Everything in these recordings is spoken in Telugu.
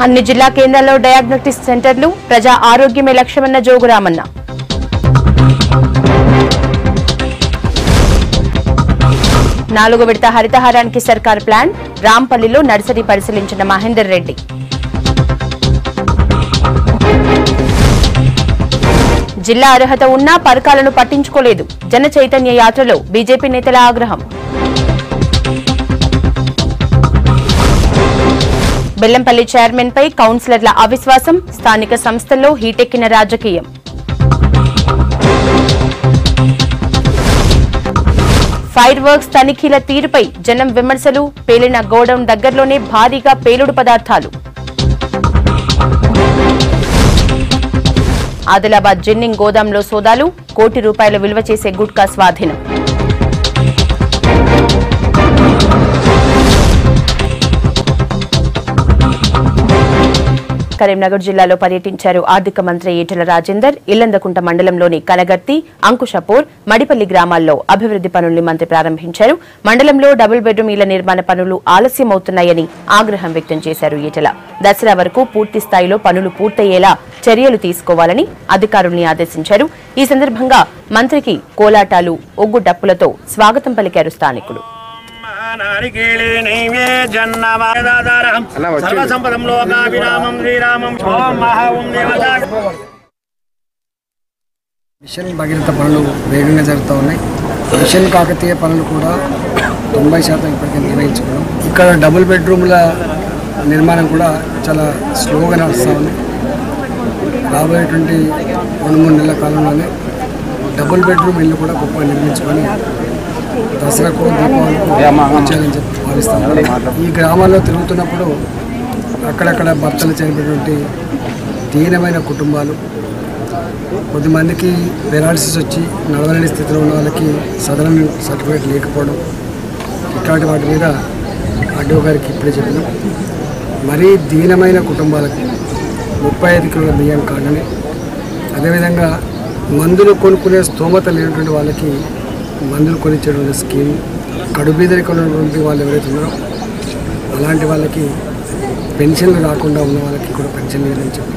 అన్ని జిల్లా కేంద్రాల్లో డయాగ్నోస్టిక్ సెంటర్లు ప్రజా ఆరోగ్యమే లక్ష్యమన్న జోగురామన్న. నాలుగో విడత హరితహారానికి సర్కార్ ప్లాన్. రాంపల్లిలో నర్సరీ పరిశీలించిన మహేందర్ రెడ్డి. జిల్లా అర్హత ఉన్నా పథకాలను పట్టించుకోలేదు. జన చైతన్య యాత్రలో బీజేపీ నేతల ఆగ్రహం. బెల్లంపల్లి చైర్మన్ పై కౌన్సిలర్ల అవిశ్వాసం. స్థానిక సంస్థల్లో హీటెక్కిన రాజకీయం. ఫైర్ వర్క్స్ తనిఖీల తీరుపై జనం విమర్శలు. పేలిన గోడౌన్ దగ్గరలోనే భారీగా పేలుడు పదార్థాలు. ఆదిలాబాద్ జిన్నింగ్ గోదాంలో సోదాలు. ₹1 విలువ చేసే గుట్కా స్వాధీనం. కరీంనగర్ జిల్లాలో పర్యటించారు ఆర్థిక మంత్రి ఈటెల రాజేందర్. ఇల్లందకుంట మండలంలోని కనగర్తి, అంకుశపూర్, మడిపల్లి గ్రామాల్లో అభివృద్ది పనుల్ని మంత్రి ప్రారంభించారు. మండలంలో డబుల్ బెడ్రూమ్ ఇళ్ల నిర్మాణ పనులు ఆలస్యమవుతున్నాయని ఆగ్రహం వ్యక్తం చేశారు ఈటెల. దసరా వరకు పూర్తి స్థాయిలో పనులు పూర్తయ్యేలా చర్యలు తీసుకోవాలని అధికారుల్ని ఆదేశించారు. ఈ సందర్భంగా మంత్రికి కోలాటాలు, ఒగ్గు డప్పులతో స్వాగతం పలికారు స్థానికులు. మిషన్ భగీరథ పనులు వేగంగా జరుగుతూ ఉన్నాయి. మిషన్ కాకతీయ పనులు కూడా 90% ఇప్పటికే నిర్వహించుకున్నాం. ఇక్కడ డబుల్ బెడ్రూమ్ల నిర్మాణం కూడా చాలా స్లోగా నడుస్తూ ఉంది. రాబోయేటువంటి 2-3 నెలల కాలంలోనే డబుల్ బెడ్రూమ్ ఇల్లు కూడా గొప్పగా నిర్మించుకొని దసరాకు, దీపావళికి వచ్చాయని చెప్పి భావిస్తాను. ఈ గ్రామాల్లో తిరుగుతున్నప్పుడు అక్కడక్కడ భర్తలు చనిపోయినటువంటి దీనమైన కుటుంబాలు, కొద్దిమందికి పెరాలసిస్ వచ్చి నడవలేని స్థితిలో ఉన్న వాళ్ళకి సదరన్ సర్టిఫికేట్ లేకపోవడం, ఇట్లాంటి వాటి మీద ఆర్డీఓ గారికి ఇప్పుడే చెప్పినాం. మరీ దీనమైన కుటుంబాలకు 35 కిలోల బియ్యం కార్డుని, అదేవిధంగా మందులు కొనుక్కునే స్తోమత లేనటువంటి వాళ్ళకి మందులు కొనిచ్చేటువంటి స్కీమ్, కడుబీదరిక ఉన్నటువంటి వాళ్ళు ఎవరైతే ఉన్నారో అలాంటి వాళ్ళకి పెన్షన్లు రాకుండా ఉన్న వాళ్ళకి కూడా పెన్షన్ లేదని చెప్పుకోండి.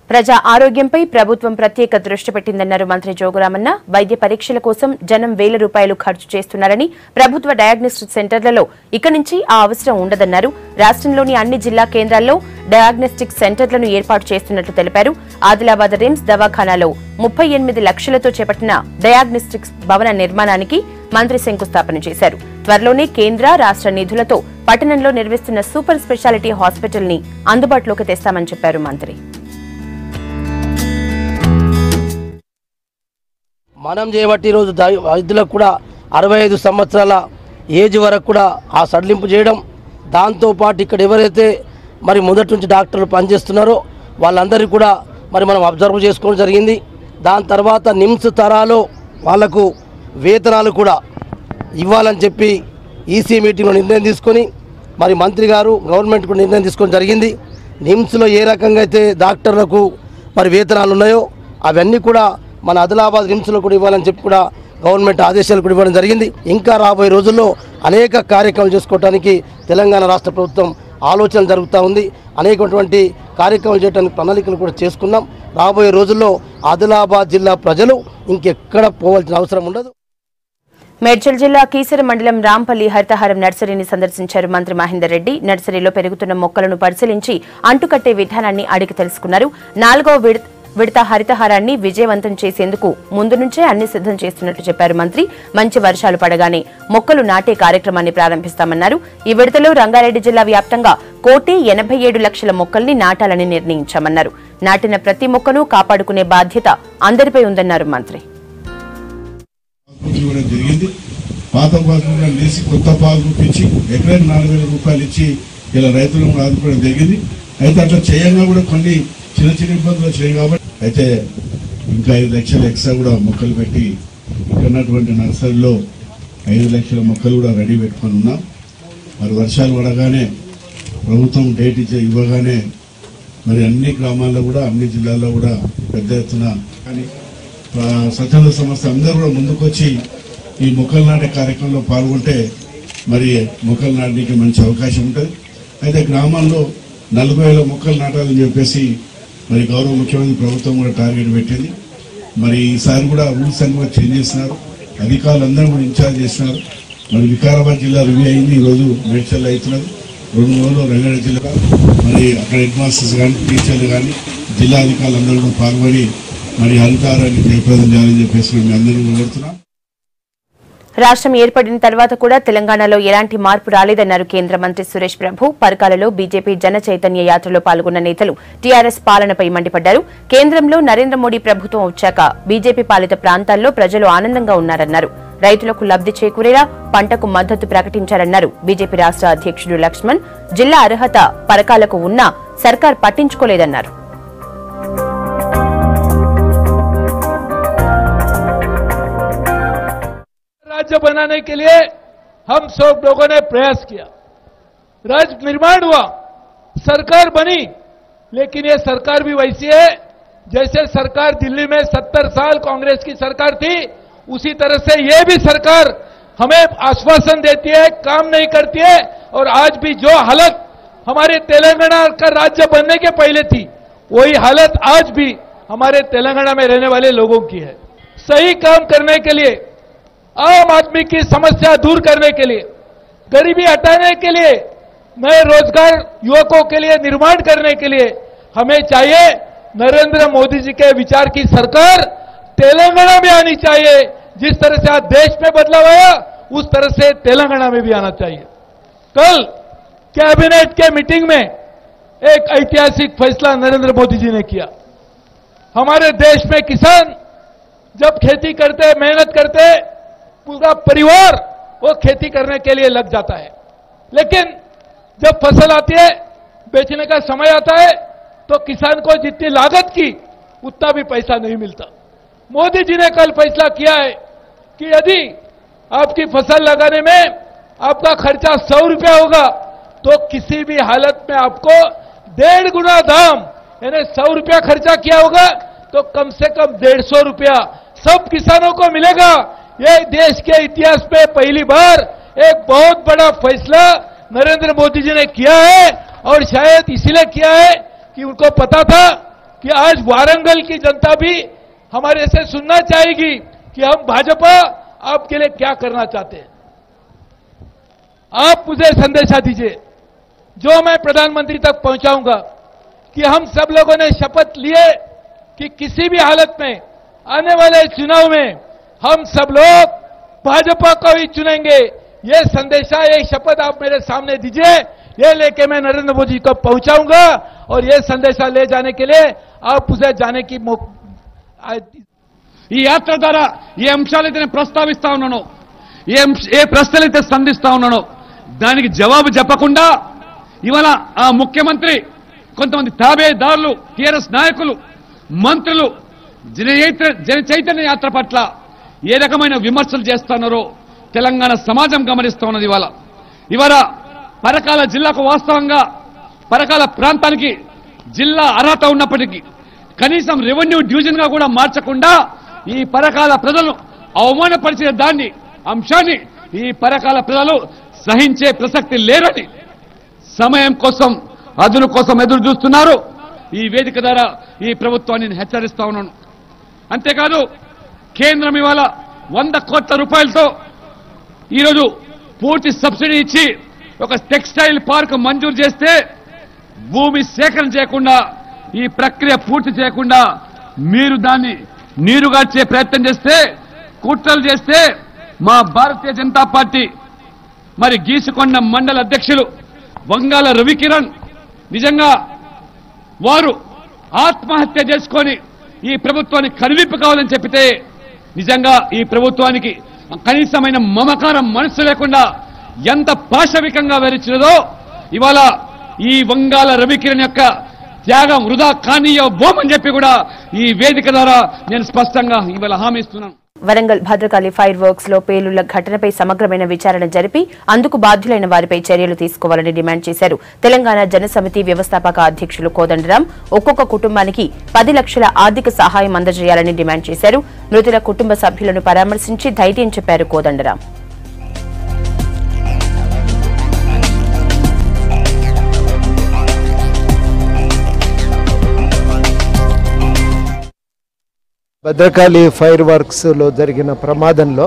ప్రజా ఆరోగ్యంపై ప్రభుత్వం ప్రత్యేక దృష్టి పెట్టిందన్నారు మంత్రి జోగురామన్న. వైద్య పరీక్షల కోసం జనం ₹1000 ఖర్చు చేస్తున్నారని, ప్రభుత్వ డయాగ్నోస్టిక్ సెంటర్లలో ఇక నుంచి ఆ అవసరం ఉండదన్నారు. రాష్ట్రంలోని అన్ని జిల్లా కేంద్రాల్లో డయాగ్నోస్టిక్ సెంటర్లను ఏర్పాటు చేస్తున్నట్లు తెలిపారు. ఆదిలాబాద్ రిమ్స్ దవాఖానాలో 38 లక్షలతో చేపట్టిన డయాగ్నోస్టిక్స్ భవన నిర్మాణానికి మంత్రి శంకుస్థాపన చేశారు. త్వరలోనే కేంద్ర, రాష్ట్ర నిధులతో పట్టణంలో నిర్మిస్తున్న సూపర్ స్పెషాలిటీ హాస్పిటల్ ని అందుబాటులోకి తెస్తామని చెప్పారు మంత్రి. మనం చేయబట్టి ఈరోజు వైద్యులకు కూడా 65 సంవత్సరాల ఏజ్ వరకు కూడా ఆ సడలింపు చేయడం, దాంతోపాటు ఇక్కడ ఎవరైతే మరి మొదటి నుంచి డాక్టర్లు పనిచేస్తున్నారో వాళ్ళందరికీ కూడా మరి మనం అబ్జర్వ్ చేసుకోవడం జరిగింది. దాని తర్వాత నిమ్స్ తరాలో వాళ్లకు వేతనాలు కూడా ఇవ్వాలని చెప్పి ఈసీ మీటింగ్లో నిర్ణయం తీసుకొని మరి మంత్రి గారు గవర్నమెంట్ కూడా నిర్ణయం తీసుకోవడం జరిగింది. నిమ్స్లో ఏ రకంగా అయితే డాక్టర్లకు మరి వేతనాలు ఉన్నాయో అవన్నీ కూడా మన ఆదిలాబాద్ రిమ్స్లో కూడా ఇవ్వాలని చెప్పి కూడా గవర్నమెంట్ ఆదేశాలు కూడా ఇవ్వడం జరిగింది. ఇంకా రాబోయే రోజుల్లో అనేక కార్యక్రమాలు చేసుకోవడానికి తెలంగాణ రాష్ట్ర ప్రభుత్వం ఆలోచన జరుగుతూ ఉంది. అనేకటువంటి కార్యక్రమాలు చేయడానికి ప్రణాళికలు కూడా చేసుకున్నాం. రాబోయే రోజుల్లో ఆదిలాబాద్ జిల్లా ప్రజలు ఇంకెక్కడ పోవాల్సిన అవసరం ఉండదు. మేడ్చల్ జిల్లా కీసర మండలం రాంపల్లి హరితహారం నర్సరీని సందర్శించారు మంత్రి మహేందర్ రెడ్డి. నర్సరీలో పెరుగుతున్న మొక్కలను పరిశీలించి అంటుకట్టే విధానాన్ని అడిగి తెలుసుకున్నారు. 4వ విడత హరితహారాన్ని విజయవంతం చేసేందుకు ముందు నుంచే అన్ని సిద్ధం చేస్తున్నట్టు చెప్పారు మంత్రి. మంచి వర్షాలు పడగానే మొక్కలు నాటే కార్యక్రమాన్ని ప్రారంభిస్తామన్నారు. ఈ విడతలో రంగారెడ్డి జిల్లా వ్యాప్తంగా 1,87,00,000 మొక్కల్ని నాటాలని నిర్ణయించామన్నారు. నాటిన ప్రతి మొక్కను కాపాడుకునే బాధ్యత అందరిపై ఉందన్నారు మంత్రి. పాత పాసులు లేచి కొత్త పాలు చూపించి ఎకరానికి ₹4,000 ఇచ్చి ఇలా రైతులను ఆదుకోవడం జరిగింది. అయితే అట్లా చేయంగా కూడా కొన్ని చిన్న ఇబ్బందులు వచ్చాయి కాబట్టి అయితే ఇంకా 5 లక్షల ఎక్స్ట్రా కూడా మొక్కలు పెట్టి ఇక్కడ ఉన్నటువంటి నర్సరీలో 5 లక్షల మొక్కలు కూడా రెడీ పెట్టుకొని ఉన్నాం. మరి వర్షాలు పడగానే ప్రభుత్వం డేట్ ఇవ్వగానే మరి అన్ని గ్రామాల్లో కూడా అన్ని జిల్లాల్లో కూడా పెద్ద ఎత్తున కానీ స్వచ్ఛంద సంస్థ అందరూ కూడా ముందుకొచ్చి ఈ మొక్కలు నాటే కార్యక్రమంలో పాల్గొంటే మరి మొక్కలు నాటడానికి మంచి అవకాశం ఉంటుంది. అయితే గ్రామాల్లో 40,000 మొక్కలు నాటాలని చెప్పేసి మరి గౌరవ ముఖ్యమంత్రి ప్రభుత్వం కూడా టార్గెట్ పెట్టింది. మరి ఈసారి కూడా రూల్స్ అన్ని కూడా చేంజ్ చేస్తున్నారు, అధికారులందరూ కూడా ఇన్ఛార్జ్ చేస్తున్నారు. మరి వికారాబాద్ జిల్లా రివ్యూ అయింది, ఈరోజు మేడ్చల్ అవుతున్నది. 2 రోజులు రంగారెడ్డి జిల్లా మరి అక్కడ హెడ్ మాస్టర్స్ కానీ టీచర్లు కానీ జిల్లా అధికారులందరూ కూడా పాల్గొని మరి హరితారాన్ని జయప్రదం చేయాలని చెప్పేసి మేము అందరూ కోరుతున్నాం. రాష్ట్రం ఏర్పడిన తర్వాత కూడా తెలంగాణలో ఎలాంటి మార్పు రాలేదన్నారు కేంద్ర మంత్రి సురేష్ ప్రభు. పరకాలలో బీజేపీ జన చైతన్య యాత్రలో పాల్గొన్న నేతలు టీఆర్ఎస్ పాలనపై మండిపడ్డారు. కేంద్రంలో నరేంద్ర మోడీ ప్రభుత్వం వచ్చాక బీజేపీ పాలిత ప్రాంతాల్లో ప్రజలు ఆనందంగా ఉన్నారన్నారు. రైతులకు లబ్ది చేకూరేలా పంటకు మద్దతు ప్రకటించారన్నారు. బీజేపీ రాష్ట్ర అధ్యక్షుడు లక్ష్మణ్ జిల్లా అర్హత పరకాలకు ఉన్నా సర్కార్ పట్టించుకోలేదన్నారు. राज्य बनाने के लिए हम सब लोगों ने प्रयास किया, राज्य निर्माण हुआ, सरकार बनी, लेकिन ये सरकार भी वैसी है जैसे सरकार दिल्ली में 70 साल कांग्रेस की सरकार थी, उसी तरह से ये भी सरकार हमें आश्वासन देती है, काम नहीं करती है। और आज भी जो हालत हमारे तेलंगाना का राज्य बनने के पहले थी, वही हालत आज भी हमारे तेलंगाना में रहने वाले लोगों की है। सही काम करने के लिए, आम आदमी की समस्या दूर करने के लिए, गरीबी हटाने के लिए, नए रोजगार युवकों के लिए निर्माण करने के लिए हमें चाहिए नरेंद्र मोदी जी के विचार की सरकार तेलंगाना में आनी चाहिए। जिस तरह से आज देश में बदलाव आया, उस तरह से तेलंगाना में भी आना चाहिए। कल कैबिनेट के मीटिंग में एक ऐतिहासिक फैसला नरेंद्र मोदी जी ने किया। हमारे देश में किसान जब खेती करते, मेहनत करते, पूरा परिवार वो खेती करने के लिए लग जाता है, लेकिन जब फसल आती है, बेचने का समय आता है, तो किसान को जितनी लागत की उतना भी पैसा नहीं मिलता। मोदी जी ने कल फैसला किया है कि यदि आपकी फसल लगाने में आपका खर्चा 100 रुपया होगा, तो किसी भी हालत में आपको 1.5 गुना दाम, यानी 100 रुपया खर्चा किया होगा तो कम से कम 150 रुपया सब किसानों को मिलेगा। ये देश के इतिहास में पहली बार एक बहुत बड़ा फैसला नरेंद्र मोदी जी ने किया है, और शायद इसलिए किया है कि उनको पता था कि आज वारंगल की जनता भी हमारे से सुनना चाहेगी कि हम भाजपा आपके लिए क्या करना चाहते हैं। आप मुझे संदेशा दीजिए जो मैं प्रधानमंत्री तक पहुंचाऊंगा कि हम सब लोगों ने शपथ लिए कि किसी भी हालत में आने वाले चुनाव में हम सब लोग भाजपा को ही चुनेंगे। ये संदेशा, ये शपथ आप मेरे सामने दीजिए, ये लेके मैं नरेंद्र मोदी को पहुंचाऊंगा, और ये संदेशा ले जाने के लिए आप उसे जाने की ఈ యాత్ర ద్వారా ఏ అంశాలైతే నేను ప్రస్తావిస్తా ఉన్నానో, ఏ ప్రశ్నలైతే సంధిస్తా ఉన్నానో దానికి జవాబు చెప్పకుండా ఇవాళ ఆ ముఖ్యమంత్రి, కొంతమంది తాబేదారులు, టీఆర్ఎస్ నాయకులు, మంత్రులు జన చైతన్య యాత్ర పట్ల ఏ రకమైన విమర్శలు చేస్తున్నారో తెలంగాణ సమాజం గమనిస్తూ ఉన్నది. ఇవాళ పరకాల జిల్లాకు వాస్తవంగా పరకాల ప్రాంతానికి జిల్లా అర్హత ఉన్నప్పటికీ కనీసం రెవెన్యూ డివిజన్ గా కూడా మార్చకుండా ఈ పరకాల ప్రజలు అవమానపరిచిన దాన్ని అంశాన్ని ఈ పరకాల ప్రజలు సహించే ప్రసక్తి లేరని సమయం కోసం, అదును కోసం ఎదురు చూస్తున్నారు. ఈ వేదిక ద్వారా ఈ ప్రభుత్వాన్ని నేను హెచ్చరిస్తా ఉన్నాను. అంతేకాదు కేంద్రం ఇవాళ 100 కోట్ల రూపాయలతో ఈరోజు పూర్తి సబ్సిడీ ఇచ్చి ఒక టెక్స్టైల్ పార్క్ మంజూరు చేస్తే భూమి సేకరణ చేయకుండా, ఈ ప్రక్రియ పూర్తి చేయకుండా మీరు దాన్ని నీరుగార్చే ప్రయత్నం చేస్తే, కుట్రలు చేస్తే మా భారతీయ జనతా పార్టీ మరి గీసుకొండ మండల అధ్యక్షులు వంగాల రవికిరణ్ నిజంగా వారు ఆత్మహత్య చేసుకొని ఈ ప్రభుత్వాన్ని కనువిప్పు కావాలని చెప్పితే నిజంగా ఈ ప్రభుత్వానికి కనీసమైన మమకారం మనసు లేకుండా ఎంత పాశవికంగా వివరించినదో ఇవాళ ఈ వంగాల రవికిరణ్ యొక్క త్యాగం వృధా కానీయబోమని చెప్పి కూడా ఈ వేదిక ద్వారా నేను స్పష్టంగా ఇవాళ హామీ ఇస్తున్నాను. వరంగల్ భద్రకాళి ఫైర్ వర్క్స్ లో పేలుళ్ల ఘటనపై సమగ్రమైన విచారణ జరిపి అందుకు బాధ్యులైన వారిపై చర్యలు తీసుకోవాలని డిమాండ్ చేశారు. తెలంగాణ జనసమితి వ్యవస్థాపక అధ్యక్షులు కోదండరాం ఒక్కొక్క కుటుంబానికి 10 లక్షల ఆర్థిక సహాయం అందజేయాలని డిమాండ్ చేశారు. మృతుల కుటుంబ సభ్యులను పరామర్శించి ధైర్యం చెప్పారు కోదండరాం. భద్రకాళి ఫైర్ వర్క్స్లో జరిగిన ప్రమాదంలో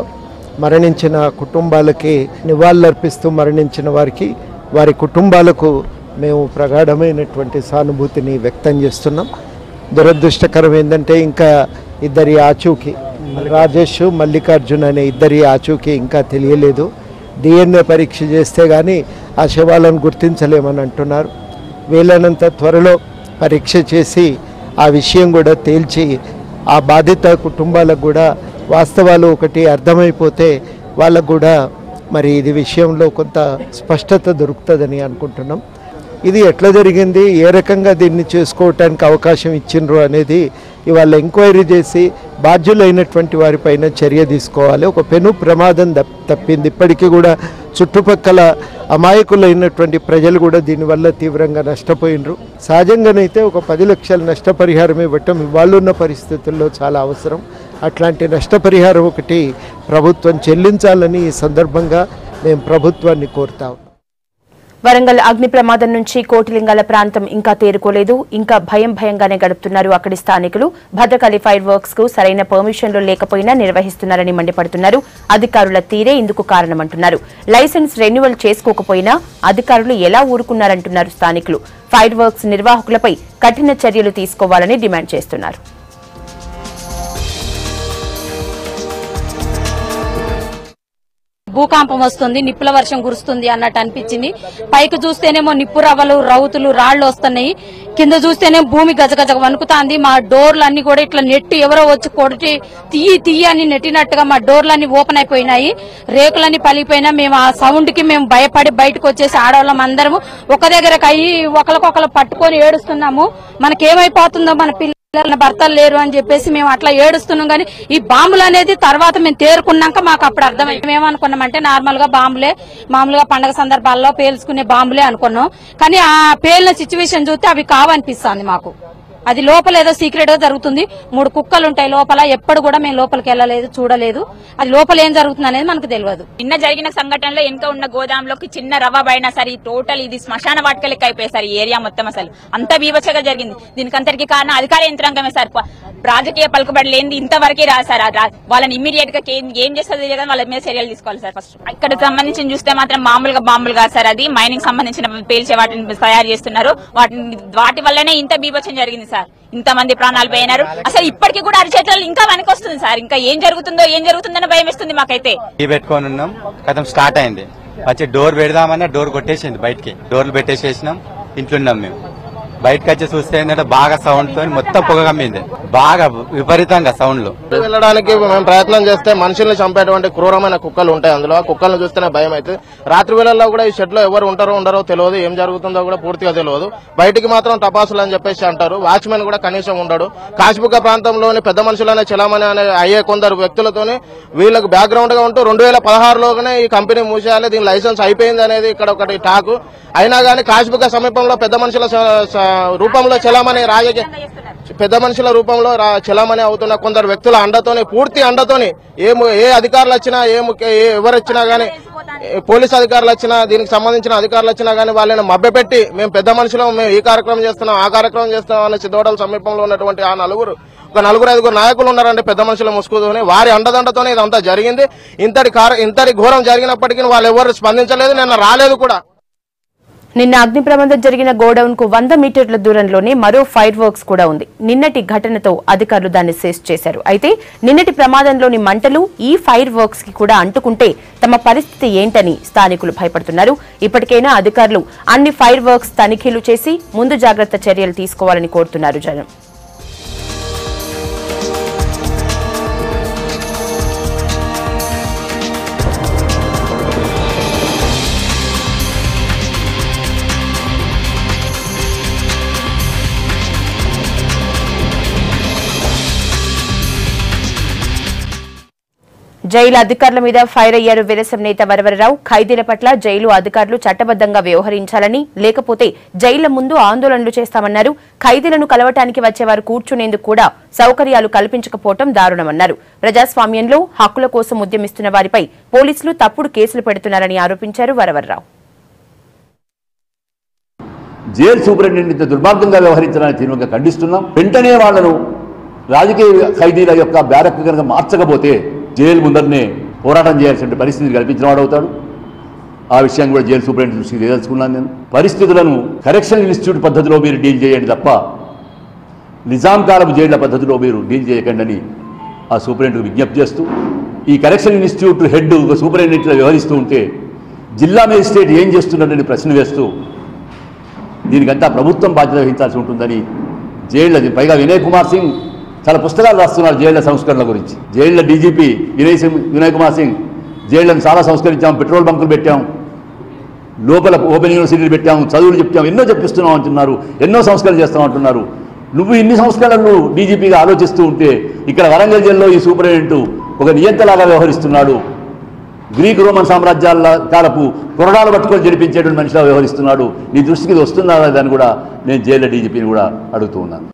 మరణించిన కుటుంబాలకి నివాళులర్పిస్తూ మరణించిన వారి కుటుంబాలకు మేము ప్రగాఢమైనటువంటి సానుభూతిని వ్యక్తం చేస్తున్నాం. దురదృష్టకరం ఏంటంటే ఇంకా ఇద్దరి ఆచూకీ, రాజేష్ మల్లికార్జున్ అనే ఇద్దరి ఆచూకీ ఇంకా తెలియలేదు. DNA పరీక్ష చేస్తే కానీ ఆ శవాలను గుర్తించలేమని అంటున్నారు. వీలైనంత త్వరలో పరీక్ష చేసి ఆ విషయం కూడా తేల్చి ఆ బాధిత కుటుంబాలకు కూడా వాస్తవాలు ఒకటి అర్థమైపోతే వాళ్ళకు కూడా మరి ఇది విషయంలో కొంత స్పష్టత దొరుకుతుందని అనుకుంటున్నాం. ఇది ఎట్లా జరిగింది, ఏ రకంగా దీన్ని చేసుకోవటానికి అవకాశం ఇచ్చిండ్రు అనేది ఇవాళ ఎంక్వైరీ చేసి బాధ్యులైనటువంటి వారిపైన చర్య తీసుకోవాలి. ఒక పెను ప్రమాదం తప్పింది. ఇప్పటికీ కూడా చుట్టుపక్కల అమాయకులైనటువంటి ప్రజలు కూడా దీనివల్ల తీవ్రంగా నష్టపోయినరు. సహజంగానైతే ఒక 10 లక్షల నష్టపరిహారం ఇవ్వటం ఇవాళున్న పరిస్థితుల్లో చాలా అవసరం. అట్లాంటి నష్టపరిహారం ఒకటి ప్రభుత్వం చెల్లించాలని ఈ సందర్భంగా మేము ప్రభుత్వాన్ని కోరుతాం. వరంగల్ అగ్ని ప్రమాదం నుంచి కోటిలింగాల ప్రాంతం ఇంకా తేరుకోలేదు. ఇంకా భయంగానే గడుపుతున్నారు అక్కడి స్థానికులు. భద్రకాళి ఫైర్ వర్క్స్ కు సరైన పర్మిషన్లు లేకపోయినా నిర్వహిస్తున్నారని మండిపడుతున్నారు. అధికారుల తీరే ఇందుకు కారణమంటున్నారు. లైసెన్స్ రెన్యువల్ చేసుకోకపోయినా అధికారులు ఎలా ఊరుకున్నారంటున్నారు స్థానికులు. ఫైర్ వర్క్స్ నిర్వాహకులపై కఠిన చర్యలు తీసుకోవాలని డిమాండ్ చేస్తున్నారు. భూకంపం వస్తుంది, నిప్పుల వర్షం కురుస్తుంది అన్నట్టు అనిపించింది. పైకి చూస్తేనేమో నిప్పు రవ్వలు, రౌతులు, రాళ్లు వస్తున్నాయి. కింద చూస్తేనే భూమి గజగజ వణుకుతాంది. మా డోర్లు అన్ని కూడా ఇట్లా నెట్టి ఎవరో వచ్చి కొడిటి తీయి అని నెట్టినట్టుగా మా డోర్లన్నీ ఓపెన్ అయిపోయినాయి. రేకులన్నీ పలిగిపోయినా మేము ఆ సౌండ్ కి మేము భయపడి బయటకు వచ్చేసి ఆడవాళ్ళం అందరము ఒక దగ్గరకు అయ్యి ఒకరికొకరు పట్టుకొని ఏడుస్తున్నాము. మనకేమైపోతుందో, మన భర్తలు లేరు అని చెప్పేసి మేము అట్లా ఏడుస్తున్నాం. కానీ ఈ బాంబులు అనేది తర్వాత మేము తేరుకున్నాక మాకు అప్పుడు అర్థమైంది. మేమనుకున్నామంటే నార్మల్ గా బాంబులే, మామూలుగా పండగ సందర్భాల్లో పేల్చుకునే బాంబులే అనుకున్నాం. కానీ ఆ పేలిన సిచ్యువేషన్ చూస్తే అవి కావనిపిస్తుంది మాకు. అది లోపల ఏదో సీక్రెట్ గా జరుగుతుంది. 3 కుక్కలు ఉంటాయి లోపల. ఎప్పుడు కూడా మేము లోపలికి వెళ్ళలేదు, చూడలేదు. అది లోపల ఏం జరుగుతుంది అనేది మనకు తెలియదు. నిన్న జరిగిన సంఘటనలో వెనుక ఉన్న గోదాంలోకి చిన్న రవ్వ పడినా సరే టోటల్ ఇది శ్మశాన వాటిక లెక్క అయిపోయి సార్. ఈ ఏరియా మొత్తం అసలు అంత బీభత్సంగా జరిగింది. దీనికి అంతటికి కారణం అధికార యంత్రాంగమే సార్. రాజకీయ పలుకుబడి లేని ఇంతవరకే రాశారు. వాళ్ళని ఇమ్మీడియట్ గా ఏం చేస్తుంది కదా వాళ్ళ మీద చర్యలు తీసుకోవాలి సార్. ఫస్ట్ ఇక్కడ సంబంధించి చూస్తే మాత్రం మామూలుగా బాంబులు కాదు సార్. అది మైనింగ్ సంబంధించిన పేల్చే వాటిని తయారు చేస్తున్నారు. వాటి వల్లనే ఇంత బీభత్సం జరిగింది సార్. ఇంతమంది ప్రాణాలు పోయినారు. అసలు ఇప్పటికీ కూడా అరిచేతులు ఇంకా వెనకొస్తుంది సార్. ఇంకా ఏం జరుగుతుందని భయం వేస్తుంది మాకైతే. పెట్టుకొని ఉన్నాం, కథం స్టార్ట్ అయింది. వచ్చి డోర్ పెడదామన్నా డోర్ కొట్టేసింది. బయటికి డోర్లు పెట్టేసేసినాం. ఇంట్లో ఉన్నాం మేము. బయటకు వచ్చి చూస్తే ఏంటంటే బాగా సౌండ్ తో మొత్తం పొగ కమ్మింది. బాగా విపరీతంగా సౌండ్లు. వెళ్ళడానికి మేము ప్రయత్నం చేస్తే మనుషుల్ని చంపేటువంటి క్రూరమైన కుక్కలు ఉంటాయి. అందులో కుక్కలను చూస్తేనే భయం అవుతుంది. రాత్రి వేళల్లో కూడా ఈ షెడ్ లో ఎవరు ఉండరో తెలియదు. ఏం జరుగుతుందో కూడా పూర్తిగా తెలియదు. బయటికి మాత్రం టపాసులు అని చెప్పేసి అంటారు. వాచ్మెన్ కూడా కనీసం ఉండడు. కాశీబుగ్గ ప్రాంతంలోని పెద్ద మనుషులనే చలామణి అయ్యే కొందరు వ్యక్తులతోని వీళ్ళకు బ్యాక్గ్రౌండ్ గా ఉంటూ 2016లోనే ఈ కంపెనీ మూసేయాలి, దీని లైసెన్స్ అయిపోయింది అనేది ఇక్కడ ఒకటి టాకు. అయినా కానీ కాశీబుగ్గ సమీపంలో పెద్ద మనుషుల రూపంలో చలామణి పెద్ద మనుషుల రూపంలో చలామణి అవుతున్న కొందరు వ్యక్తుల అండతోని, పూర్తి అండతోని ఏ అధికారులు వచ్చినా ఎవరు వచ్చినా గానీ, పోలీస్ అధికారులు వచ్చినా, దీనికి సంబంధించిన అధికారులు వచ్చినా గానీ వాళ్ళని మభ్యపెట్టి మేము పెద్ద మనుషులు, మేము ఈ కార్యక్రమం చేస్తున్నాం, ఆ కార్యక్రమం చేస్తున్నాం అనే సిద్ధోడల సమీపంలో ఉన్నటువంటి ఆ ఒక 4-5 నాయకులు ఉన్నారంటే పెద్ద మనుషుల ముసుగుతోని, వారి అండదండతోనే ఇదంతా జరిగింది. ఇంతటి ఘోరం జరిగినప్పటికీ వాళ్ళు ఎవరు స్పందించలేదు, నిన్న రాలేదు కూడా. నిన్న అగ్ని ప్రమాదం జరిగిన గోడౌన్ కు 100 మీటర్ల దూరంలోనే మరో ఫైర్ వర్క్స్ కూడా ఉంది. నిన్నటి ఘటనతో అధికారులు దాన్ని సేస్ చేశారు. అయితే నిన్నటి ప్రమాదంలోని మంటలు ఈ ఫైర్ వర్క్స్ కి కూడా అంటుకుంటే తమ పరిస్థితి ఏంటని స్థానికులు భయపడుతున్నారు. ఇప్పటికైనా అధికారులు అన్ని ఫైర్ వర్క్స్ తనిఖీలు చేసి ముందు జాగ్రత్త చర్యలు తీసుకోవాలని కోరుతున్నారు జనం. జైలు అధికారుల మీద ఫైర్ అయ్యారు వీరసం నేత వరవరరావు. ఖైదీల పట్ల జైలు అధికారులు చట్టబద్దంగా వ్యవహరించాలని, లేకపోతే జైళ్ల ముందు ఆందోళనలు చేస్తామన్నారు. ఖైదీలను కలవటానికి వచ్చేవారు కూర్చునేందుకు కూడా సౌకర్యాలు కల్పించకపోవడం దారుణమన్నారు. ప్రజాస్వామ్యంలో హక్కుల కోసం ఉద్యమిస్తున్న వారిపై పోలీసులు తప్పుడు కేసులు పెడుతున్నారని ఆరోపించారు వరవరరావు. జైలు సూపరింటెండెంట్ దుర్మార్గంగా వ్యవహరించడానికి తీవ్రంగా ఖండిస్తున్నాం. వెంటనే వాళ్లను రాజకీయ ఖైదీల యొక్క బ్యారక్ కనుక మార్చకపోతే జైలు ముందరనే పోరాటం చేయాల్సిన పరిస్థితి కల్పించిన వాడు అవుతాడు. ఆ విషయం కూడా జైలు సూపరింటెండెంట్ దృష్టికి తెలుసుకున్నాను నేను. పరిస్థితులను కరెక్షన్ ఇన్స్టిట్యూట్ పద్ధతిలో మీరు డీల్ చేయండి తప్ప నిజాం కాలపు జైళ్ల పద్ధతిలో మీరు డీల్ చేయకండి అని ఆ సూపరింటెండెంట్కు విజ్ఞప్తి చేస్తూ, ఈ కరెక్షన్ ఇన్స్టిట్యూట్ హెడ్ సూపరింటెండెంట్లో వ్యవహరిస్తూ ఉంటే జిల్లా మేజిస్ట్రేట్ ఏం చేస్తున్నాడని ప్రశ్న వేస్తూ దీనికంతా ప్రభుత్వం బాధ్యత వహించాల్సి ఉంటుందని జైళ్ళ పైగా వినయ్ కుమార్ సింగ్ చాలా పుస్తకాలు రాస్తున్నారు జైళ్ల సంస్కరణల గురించి. జైళ్ల డీజీపీ వినయ్ కుమార్ సింగ్ జైళ్లను చాలా సంస్కరించాం, పెట్రోల్ బంకులు పెట్టాం, లోపల ఓపెన్ యూనివర్సిటీలు పెట్టాం, చదువులు చెప్తాం, ఎన్నో చెప్పిస్తున్నాం అంటున్నారు, ఎన్నో సంస్కరణలు చేస్తాం అంటున్నారు. నువ్వు ఇన్ని సంస్కరణలు డీజీపీగా ఆలోచిస్తూ ఉంటే ఇక్కడ వరంగల్ జైల్లో ఈ సూపరింటెండెంట్ ఒక నియంతలాగా వ్యవహరిస్తున్నాడు. గ్రీక్ రోమన్ సామ్రాజ్యాల కాలపు కొరడాలు పట్టుకొని జరిపించేటువంటి మనిషిగా వ్యవహరిస్తున్నాడు. నీ దృష్టికి ఇది వస్తుందా అని కూడా నేను జైళ్ల డీజీపీని కూడా అడుగుతూ ఉన్నాను.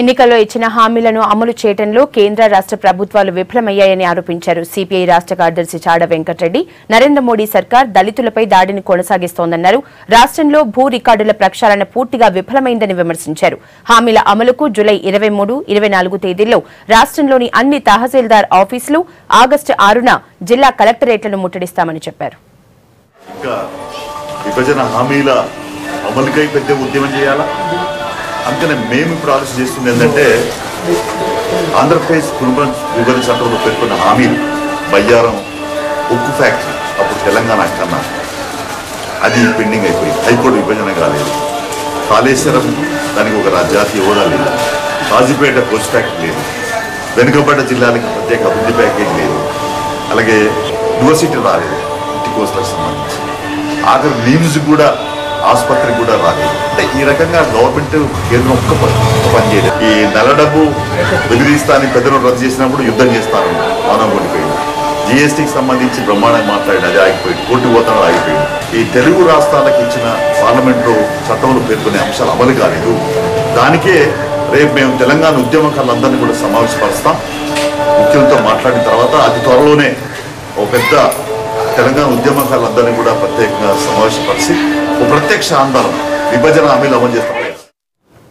ఎన్నికల్లో ఇచ్చిన హామీలను అమలు చేయడంలో కేంద్ర రాష్ట్ర ప్రభుత్వాలు విఫలమయ్యాయని ఆరోపించారు సిపిఐ రాష్ట్ర కార్యదర్శి చాడ వెంకటరెడ్డి. నరేంద్ర మోడీ సర్కార్ దళితులపై దాడిని కొనసాగిస్తోందన్నారు. రాష్ట్రంలో భూ రికార్డుల ప్రక్షాళన పూర్తిగా విఫలమైందని విమర్శించారు. హామీల అమలుకు జూలై 23, 24 తేదీల్లో రాష్ట్రంలోని అన్ని తహసీల్దార్ ఆఫీసులు, ఆగస్టు 6న జిల్లా కలెక్టరేట్లను ముట్టడిస్తామని చెప్పారు. అందుకనే మేము ఇప్పుడు ఆలోచన చేస్తుంది ఏంటంటే ఆంధ్రప్రదేశ్ పునరుద్ధరణ చట్టంలో పేర్కొన్న హామీలు బయ్యారం ఉక్కు ఫ్యాక్టరీ అప్పుడు తెలంగాణ కన్నా అది పెండింగ్ అయిపోయింది. హైకోర్టు విభజన కాలేదు. కాళేశ్వరం దానికి ఒక జాతీయ హోదా లేదు. కాజీపేట పోస్ట్ ఫ్యాక్టరీ లేదు. వెనుకబడ్డ జిల్లాలకి ప్రత్యేక అభివృద్ధి ప్యాకేజ్ లేదు. అలాగే యూనివర్సిటీ రాలేదు ఇంటి కోర్సులకు సంబంధించి. ఆఖరి నిమ్స్ కూడా ఆసుపత్రి కూడా రాలేదు. అంటే ఈ రకంగా గవర్నమెంట్ కేంద్రం ఒక్క పని చేయలేదు. ఈ నల్ల డబ్బు వెలిగిస్తానని పెద్దలు రద్దు చేసినప్పుడు యుద్ధం చేస్తారు, మౌనం ఉండిపోయింది. జిఎస్టీకి సంబంధించి బ్రహ్మాండంగా మాట్లాడి అది ఆగిపోయింది. కోర్టు పోతాను ఆగిపోయింది. ఈ తెలుగు రాష్ట్రాలకు ఇచ్చిన పార్లమెంట్లో చట్టంలో పేర్కొనే అంశాలు అమలు కాలేదు. దానికే రేపు మేము తెలంగాణ ఉద్యమకారులందరినీ కూడా సమావేశపరుస్తాం. ముఖ్యులతో మాట్లాడిన తర్వాత అతి త్వరలోనే ఒక పెద్ద తెలంగాణ ఉద్యమకారులందరినీ కూడా ప్రత్యేకంగా సమావేశపరిచి ఒక ప్రత్యక్ష ఆందోళన విభజన హామీలు అమలు చేస్తాం.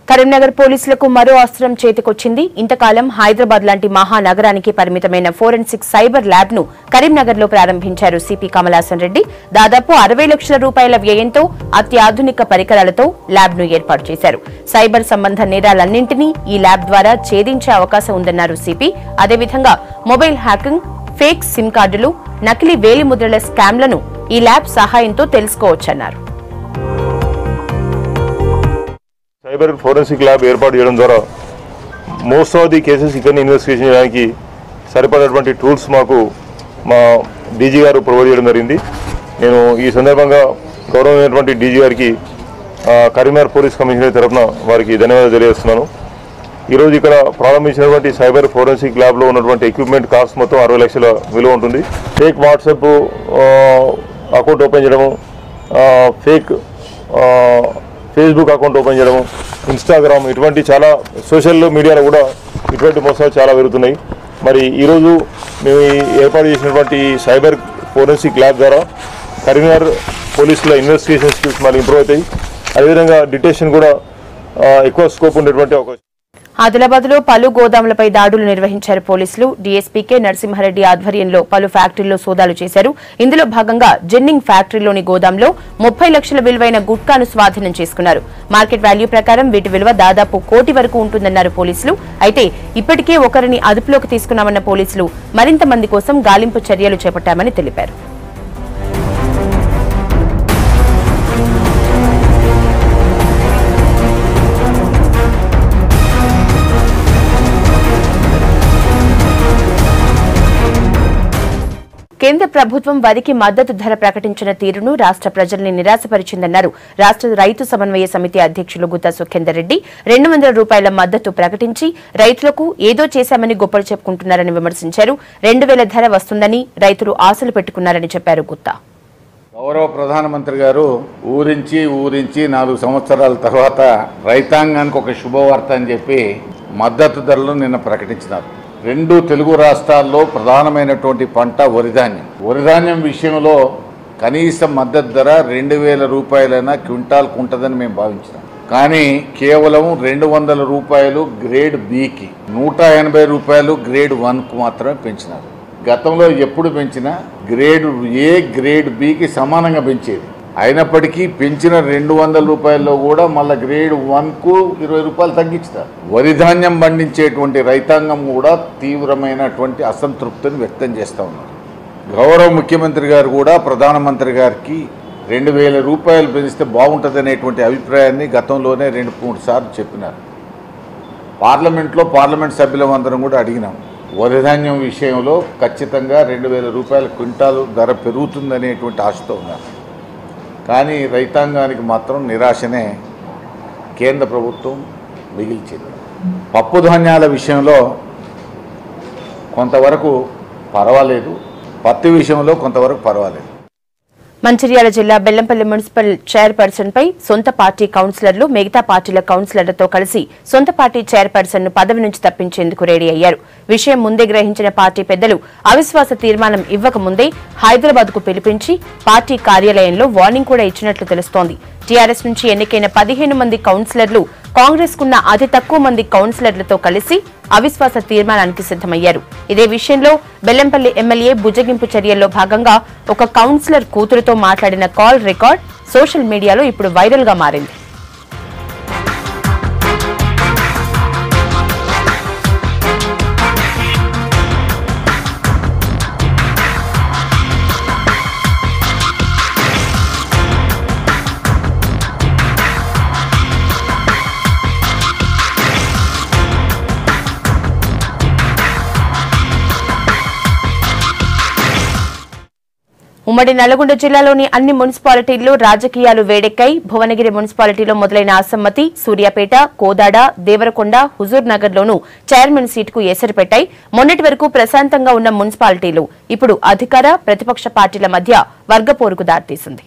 కరీంనగర్ పోలీసులకు మరో అస్త్రం చేతికొచ్చింది. ఇంతకాలం హైదరాబాద్ లాంటి మహానగరానికి పరిమితమైన ఫోరెన్సిక్ సైబర్ ల్యాబ్ ను కరీంనగర్ లో ప్రారంభించారు సిపి కమలాసన్ రెడ్డి. దాదాపు 60 లక్షల రూపాయల వ్యయంతో అత్యాధునిక పరికరాలతో ల్యాబ్ ను ఏర్పాటు చేశారు. సైబర్ సంబంధ నేరాలన్నింటినీ ఈ ల్యాబ్ ద్వారా ఛేదించే అవకాశం ఉందన్నారు సిపి. అదేవిధంగా మొబైల్ హ్యాకింగ్, ఫేక్ సిమ్ కార్డులు, నకిలీ వేలిముద్రల స్కామ్లను ఈ ల్యాబ్ సహాయంతో తెలుసుకోవచ్చన్నారు. సైబర్ ఫోరెన్సిక్ ల్యాబ్ ఏర్పాటు చేయడం ద్వారా మోస్ట్ ఆఫ్ ది కేసెస్ ఇక్కడ ఇన్వెస్టిగేషన్ చేయడానికి సరిపడేటువంటి టూల్స్ మాకు మా డీజీ గారు ప్రొవైడ్ చేయడం జరిగింది. నేను ఈ సందర్భంగా గౌరవమైనటువంటి డీజీ గారికి కరీంనగర్ పోలీస్ కమిషనర్ తరఫున వారికి ధన్యవాదాలు తెలియజేస్తున్నాను. ఈరోజు ఇక్కడ ప్రారంభించినటువంటి సైబర్ ఫోరెన్సిక్ ల్యాబ్లో ఉన్నటువంటి ఎక్విప్మెంట్ కాస్ట్ మొత్తం 60 లక్షల విలువ ఉంటుంది. ఫేక్ వాట్సాప్ అకౌంట్ ఓపెన్ చేయడము, ఫేక్ ఫేస్బుక్ అకౌంట్ ఓపెన్ చేయడము, ఇన్స్టాగ్రామ్, ఇటువంటి చాలా సోషల్ మీడియాలో కూడా ఇటువంటి మోసాలు చాలా పెరుగుతున్నాయి. మరి ఈరోజు మేము ఏర్పాటు చేసినటువంటి సైబర్ ఫోరెన్సిక్ ల్యాబ్ ద్వారా కరీంనగర్ పోలీసుల ఇన్వెస్టిగేషన్ స్కిల్స్ మరి ఇంప్రూవ్ అవుతాయి. అదేవిధంగా డిటెక్షన్ కూడా ఎక్కువ స్కోప్ ఉండేటువంటి అవకాశం. ఆదిలాబాద్ లో పలు గోదాములపై దాడులు నిర్వహించారు పోలీసులు. డీఎస్పీ కె నరసింహారెడ్డి ఆధ్వర్యంలో పలు ఫ్యాక్టరీల్లో సోదాలు చేశారు. ఇందులో భాగంగా జెన్నింగ్ ఫ్యాక్టరీలోని గోదాంలో 30 లక్షల విలువైన గుట్కాను స్వాధీనం చేసుకున్నారు. మార్కెట్ వాల్యూ ప్రకారం వీటి విలువ దాదాపు 1 కోటి వరకు ఉంటుందన్నారు పోలీసులు. అయితే ఇప్పటికే ఒకరిని అదుపులోకి తీసుకున్నామన్న పోలీసులు మరింత మంది కోసం గాలింపు చర్యలు చేపట్టామని తెలిపారు. కేంద్ర ప్రభుత్వం వరికి మద్దతు ధర ప్రకటించిన తీరును రాష్ట్ర ప్రజల్ని నిరాశపరిచిందన్నారు రాష్ట్ర రైతు సమన్వయ సమితి అధ్యక్షులు గుత్తా సుఖేందర్ రెడ్డి. 200 రూపాయల మద్దతు ప్రకటించి రైతులకు ఏదో చేశామని గొప్పలు చెప్పుకుంటున్నారని విమర్శించారు. 2000 ధర వస్తుందని రైతులు ఆశలు పెట్టుకున్నారని చెప్పారు గుత్తా. గౌరవ ప్రధానమంత్రి గారు ఊరించి 4 సంవత్సరాల తర్వాత రైతాంగానికి ఒక శుభవార్త అని చెప్పి మద్దతు ధరలు నిన్న ప్రకటించినారు. 2 తెలుగు రాష్ట్రాల్లో ప్రధానమైనటువంటి పంట వరిధాన్యం. వరిధాన్యం విషయంలో కనీస మద్దతు ధర 2000 రూపాయలైనా క్వింటాల్కు ఉంటుందని మేము భావించినాం. కానీ కేవలం 200 రూపాయలు గ్రేడ్ బికి, 180 రూపాయలు గ్రేడ్ 1కు మాత్రమే పెంచినారు. గతంలో ఎప్పుడు పెంచినా గ్రేడ్ ఏ గ్రేడ్ బికి సమానంగా పెంచేది. అయినప్పటికీ పెంచిన 200 రూపాయల్లో కూడా మళ్ళీ గ్రేడ్ 1కు 20 రూపాయలు తగ్గించుతారు. వరి ధాన్యం పండించేటువంటి రైతాంగం కూడా తీవ్రమైనటువంటి అసంతృప్తిని వ్యక్తం చేస్తూ ఉన్నారు. గౌరవ ముఖ్యమంత్రి గారు కూడా ప్రధానమంత్రి గారికి 2000 రూపాయలు పెంచితే బాగుంటుంది అనేటువంటి అభిప్రాయాన్ని గతంలోనే 2-3 సార్లు చెప్పినారు. పార్లమెంట్లో పార్లమెంట్ సభ్యులందరం కూడా అడిగినాం. వరి ధాన్యం విషయంలో ఖచ్చితంగా 2000 రూపాయల క్వింటాలు ధర పెరుగుతుందనేటువంటి ఆశతో ఉన్నారు. కానీ రైతాంగానికి మాత్రం నిరాశనే కేంద్ర ప్రభుత్వం మిగిల్చింది. పప్పు ధాన్యాల విషయంలో కొంతవరకు పర్వాలేదు, పత్తి విషయంలో కొంతవరకు పర్వాలేదు. మంచిర్యాల జిల్లా బెల్లంపల్లి మున్సిపల్ చైర్పర్సన్ పై సొంత పార్టీ కౌన్సిలర్లు మిగతా పార్టీల కౌన్సిలర్లతో కలిసి సొంత పార్టీ చైర్పర్సన్ ను పదవి నుంచి తప్పించేందుకు రెడీ అయ్యారు. విషయం ముందే గ్రహించిన పార్టీ పెద్దలు అవిశ్వాస తీర్మానం ఇవ్వకముందే హైదరాబాద్ కు పిలిపించి పార్టీ కార్యాలయంలో వార్నింగ్ కూడా ఇచ్చినట్లు తెలుస్తోంది. టీఆర్ఎస్ నుంచి ఎన్నికైన 15 మంది కౌన్సిలర్లు కాంగ్రెస్ కున్న అతి తక్కువ మంది కౌన్సిలర్లతో కలిసి అవిశ్వాస తీర్మానానికి సిద్దమయ్యారు. ఇదే విషయంలో బెల్లంపల్లి ఎమ్మెల్యే బుజ్జగింపు చర్యల్లో భాగంగా ఒక కౌన్సిలర్ కూతురుతో మాట్లాడిన కాల్ రికార్డ్ సోషల్ మీడియాలో ఇప్పుడు వైరల్ గా మారింది. ఉమ్మడి నల్గొండ జిల్లాలోని అన్ని మున్సిపాలిటీల్లో రాజకీయాలు వేడెక్కాయి. భువనగిరి మున్సిపాలిటీలో మొదలైన అసమ్మతి సూర్యాపేట, కోదాడ, దేవరకొండ, హుజూర్ నగర్ లోనూ చైర్మన్ సీటుకు ఎసరు పెట్టాయి. మొన్నటి వరకు ప్రశాంతంగా ఉన్న మున్సిపాలిటీలు ఇప్పుడు అధికార ప్రతిపక్ష పార్టీల మధ్య వర్గపోరుకు దారితీసింది.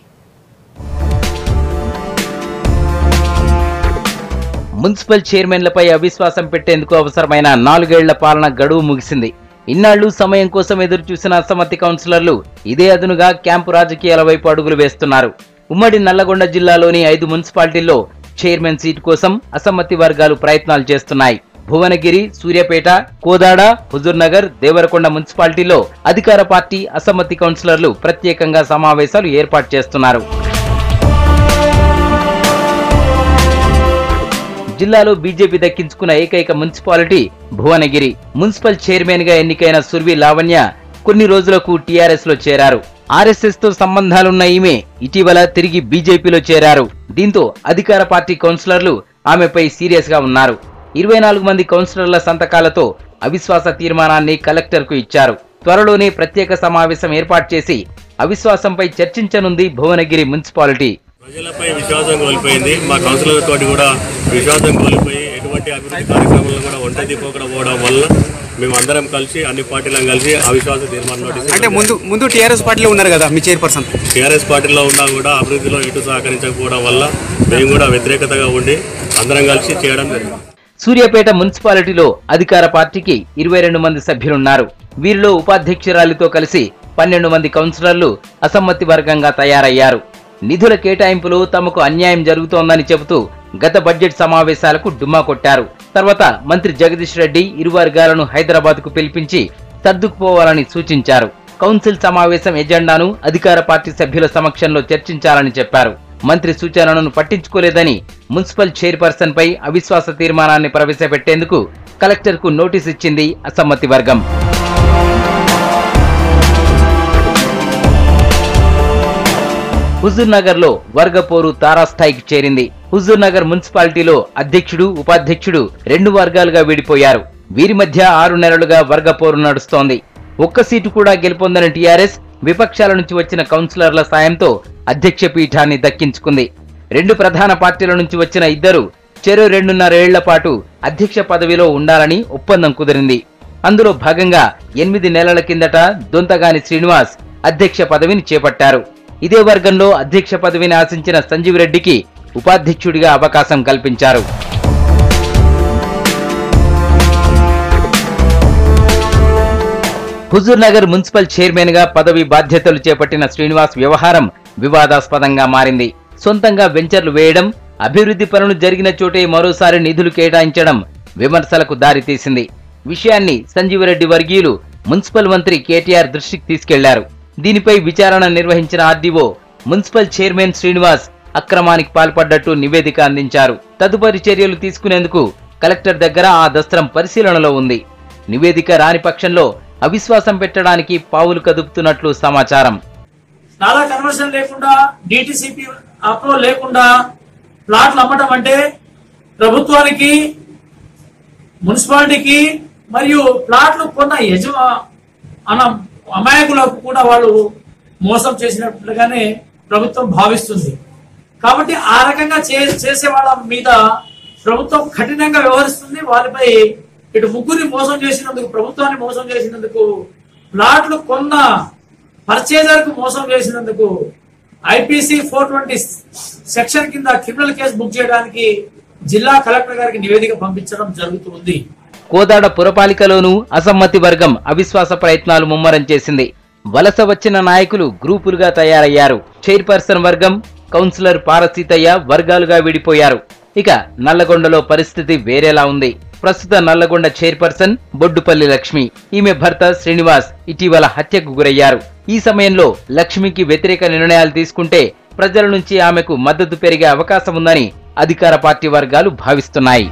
మున్సిపల్ చైర్మన్లపై అవిశ్వాసం పెట్టేందుకు అవసరమైన 4 ఏళ్ల పాలన గడువు ముగిసింది. ఇన్నాళ్లు సమయం కోసం ఎదురు చూసిన అసమ్మతి కౌన్సిలర్లు ఇదే అదునుగా క్యాంపు రాజకీయాల వైపు అడుగులు వేస్తున్నారు. ఉమ్మడి నల్లగొండ జిల్లాలోని 5 మున్సిపాలిటీల్లో చైర్మన్ సీటు కోసం అసమ్మతి వర్గాలు ప్రయత్నాలు చేస్తున్నాయి. భువనగిరి, సూర్యాపేట, కోదాడ, హుజూర్ నగర్, దేవరకొండ మున్సిపాలిటీల్లో అధికార పార్టీ అసమ్మతి కౌన్సిలర్లు ప్రత్యేకంగా సమావేశాలు ఏర్పాటు చేస్తున్నారు. జిల్లాలో బీజేపీ దక్కించుకున్న ఏకైక మున్సిపాలిటీ భువనగిరి. మున్సిపల్ చైర్మన్ గా ఎన్నికైన సుర్వి లావణ్య కొన్ని రోజులకు టీఆర్ఎస్ లో చేరారు. ఆర్ఎస్ఎస్ తో సంబంధాలున్న ఈమె ఇటీవల తిరిగి బీజేపీలో చేరారు. దీంతో అధికార పార్టీ కౌన్సిలర్లు ఆమెపై సీరియస్ గా ఉన్నారు. 24 మంది కౌన్సిలర్ల సంతకాలతో అవిశ్వాస తీర్మానాన్ని కలెక్టర్ కు ఇచ్చారు. త్వరలోనే ప్రత్యేక సమావేశం ఏర్పాటు చేసి అవిశ్వాసంపై చర్చించనుంది భువనగిరి మున్సిపాలిటీ. ప్రజలపై విశ్వాసం కోల్పోయింది. మా కౌన్సిలర్ తోటి కూడా విశ్వాసం కోల్పోయి ఎటువంటి అభివృద్ధి కార్యక్రమాలను కూడా ఒంటరి పోకపోవడం వల్ల మేము అందరం కలిసి అన్ని పార్టీలను కలిసి అవిశ్వాస తీర్మానం నోటీస్. అంటే ముందు టీఆర్ఎస్ పార్టీలో ఉన్నారు కదా మీ చైర్పర్సన్. టీఆర్ఎస్ పార్టీలో ఉన్నా కూడా అభివృద్ధిలో ఇటు సహకరించకపోవడం వల్ల మేము కూడా వ్యతిరేకతగా ఉండి అందరం కలిసి చేయడం జరిగింది. సూర్యాపేట మున్సిపాలిటీలో అధికార పార్టీకి 22 మంది సభ్యులున్నారు. వీరిలో ఉపాధ్యక్షురాలితో కలిసి 12 మంది కౌన్సిలర్లు అసమ్మతి వర్గంగా తయారయ్యారు. నిధుల కేటాయింపులో తమకు అన్యాయం జరుగుతోందని చెబుతూ గత బడ్జెట్ సమావేశాలకు డుమ్మా కొట్టారు. తర్వాత మంత్రి జగదీష్ రెడ్డి ఇరు వర్గాలను హైదరాబాద్ కు పిలిపించి సర్దుకుపోవాలని సూచించారు. కౌన్సిల్ సమావేశం ఎజెండాను అధికార పార్టీ సభ్యుల సమక్షంలో చర్చించాలని చెప్పారు. మంత్రి సూచనలను పట్టించుకోలేదని మున్సిపల్ చైర్పర్సన్ పై అవిశ్వాస తీర్మానాన్ని ప్రవేశపెట్టేందుకు కలెక్టర్ కు నోటీస్ ఇచ్చింది అసమ్మతి వర్గం. హుజూర్ నగర్ లో వర్గపోరు తారాస్థాయికి చేరింది. హుజూర్ నగర్ మున్సిపాలిటీలో అధ్యక్షుడు, ఉపాధ్యక్షుడు 2 వర్గాలుగా విడిపోయారు. వీరి మధ్య 6 నెలలుగా వర్గపోరు నడుస్తోంది. ఒక్క సీటు కూడా గెలుపొందని టీఆర్ఎస్ విపక్షాల నుంచి వచ్చిన కౌన్సిలర్ల సాయంతో అధ్యక్ష పీఠాన్ని దక్కించుకుంది. 2 ప్రధాన పార్టీల నుంచి వచ్చిన ఇద్దరు చెరో 2.5 ఏళ్ల పాటు అధ్యక్ష పదవిలో ఉండాలని ఒప్పందం కుదిరింది. అందులో భాగంగా 8 నెలల కిందట దొంతగాని శ్రీనివాస్ అధ్యక్ష పదవిని చేపట్టారు. ఇదే వర్గంలో అధ్యక్ష పదవిని ఆశించిన సంజీవ్ రెడ్డికి ఉపాధ్యక్షుడిగా అవకాశం కల్పించారు. హుజూర్ నగర్ మున్సిపల్ చైర్మన్ గా పదవి బాధ్యతలు చేపట్టిన శ్రీనివాస్ వ్యవహారం వివాదాస్పదంగా మారింది. సొంతంగా వెంచర్లు వేయడం, అభివృద్ధి పనులు జరిగిన చోటే మరోసారి నిధులు కేటాయించడం విమర్శలకు దారితీసింది. విషయాన్ని సంజీవరెడ్డి వర్గీయులు మున్సిపల్ మంత్రి కేటీఆర్ దృష్టికి తీసుకెళ్లారు. దీనిపై విచారణ నిర్వహించిన ఆర్డీఓ మున్సిపల్ చైర్మన్ శ్రీనివాస్ అక్రమానికి పాల్పడ్డట్టు నివేదిక అందించారు. తదుపరి చర్యలు తీసుకునేందుకు కలెక్టర్ దగ్గర ఆ దస్త్రం పరిశీలనలో ఉంది. నివేదిక రాని పక్షంలో అవిశ్వాసం పెట్టడానికి పావులు కదుపుతున్నట్లు సమాచారం. నాలా కన్వర్షన్ లేకుండా డిటిసిపి అప్రూవల్ లేకుండా ప్లాట్లు అమ్మటం అంటే ప్రభుత్వానికి, మున్సిపాలిటీకి మరియు ప్లాట్లు కొన్న అమాయకులకు కూడా వాళ్ళు మోసం చేసినట్లుగానే ప్రభుత్వం భావిస్తుంది. కాబట్టి ఆ రకంగా చేసే వాళ్ళ మీద ప్రభుత్వం కఠినంగా వ్యవహరిస్తుంది. వాళ్ళపై ఇటు ముగ్గురిని మోసం చేసినందుకు, ప్రభుత్వాన్ని మోసం చేసినందుకు, ప్లాట్లు కొన్న పర్చేజర్ కు మోసం చేసినందుకు ఐపీసీ 420 సెక్షన్ కింద క్రిమినల్ కేసు బుక్ చేయడానికి జిల్లా కలెక్టర్ గారికి నివేదిక పంపించడం జరుగుతుంది. కోదాడ పురపాలికలోనూ అసమ్మతి వర్గం అవిశ్వాస ప్రయత్నాలు ముమ్మరం చేసింది. వలస వచ్చిన నాయకులు గ్రూపులుగా తయారయ్యారు. చైర్పర్సన్ వర్గం, కౌన్సిలర్ పారసీతయ్య వర్గాలుగా విడిపోయారు. ఇక నల్లగొండలో పరిస్థితి వేరేలా ఉంది. ప్రస్తుత నల్లగొండ చైర్పర్సన్ బొడ్డుపల్లి లక్ష్మి, ఈమె భర్త శ్రీనివాస్ ఇటీవల హత్యకు గురయ్యారు. ఈ సమయంలో లక్ష్మికి వ్యతిరేక నిర్ణయాలు తీసుకుంటే ప్రజల నుంచి ఆమెకు మద్దతు పెరిగే అవకాశం ఉందని అధికార పార్టీ వర్గాలు భావిస్తున్నాయి.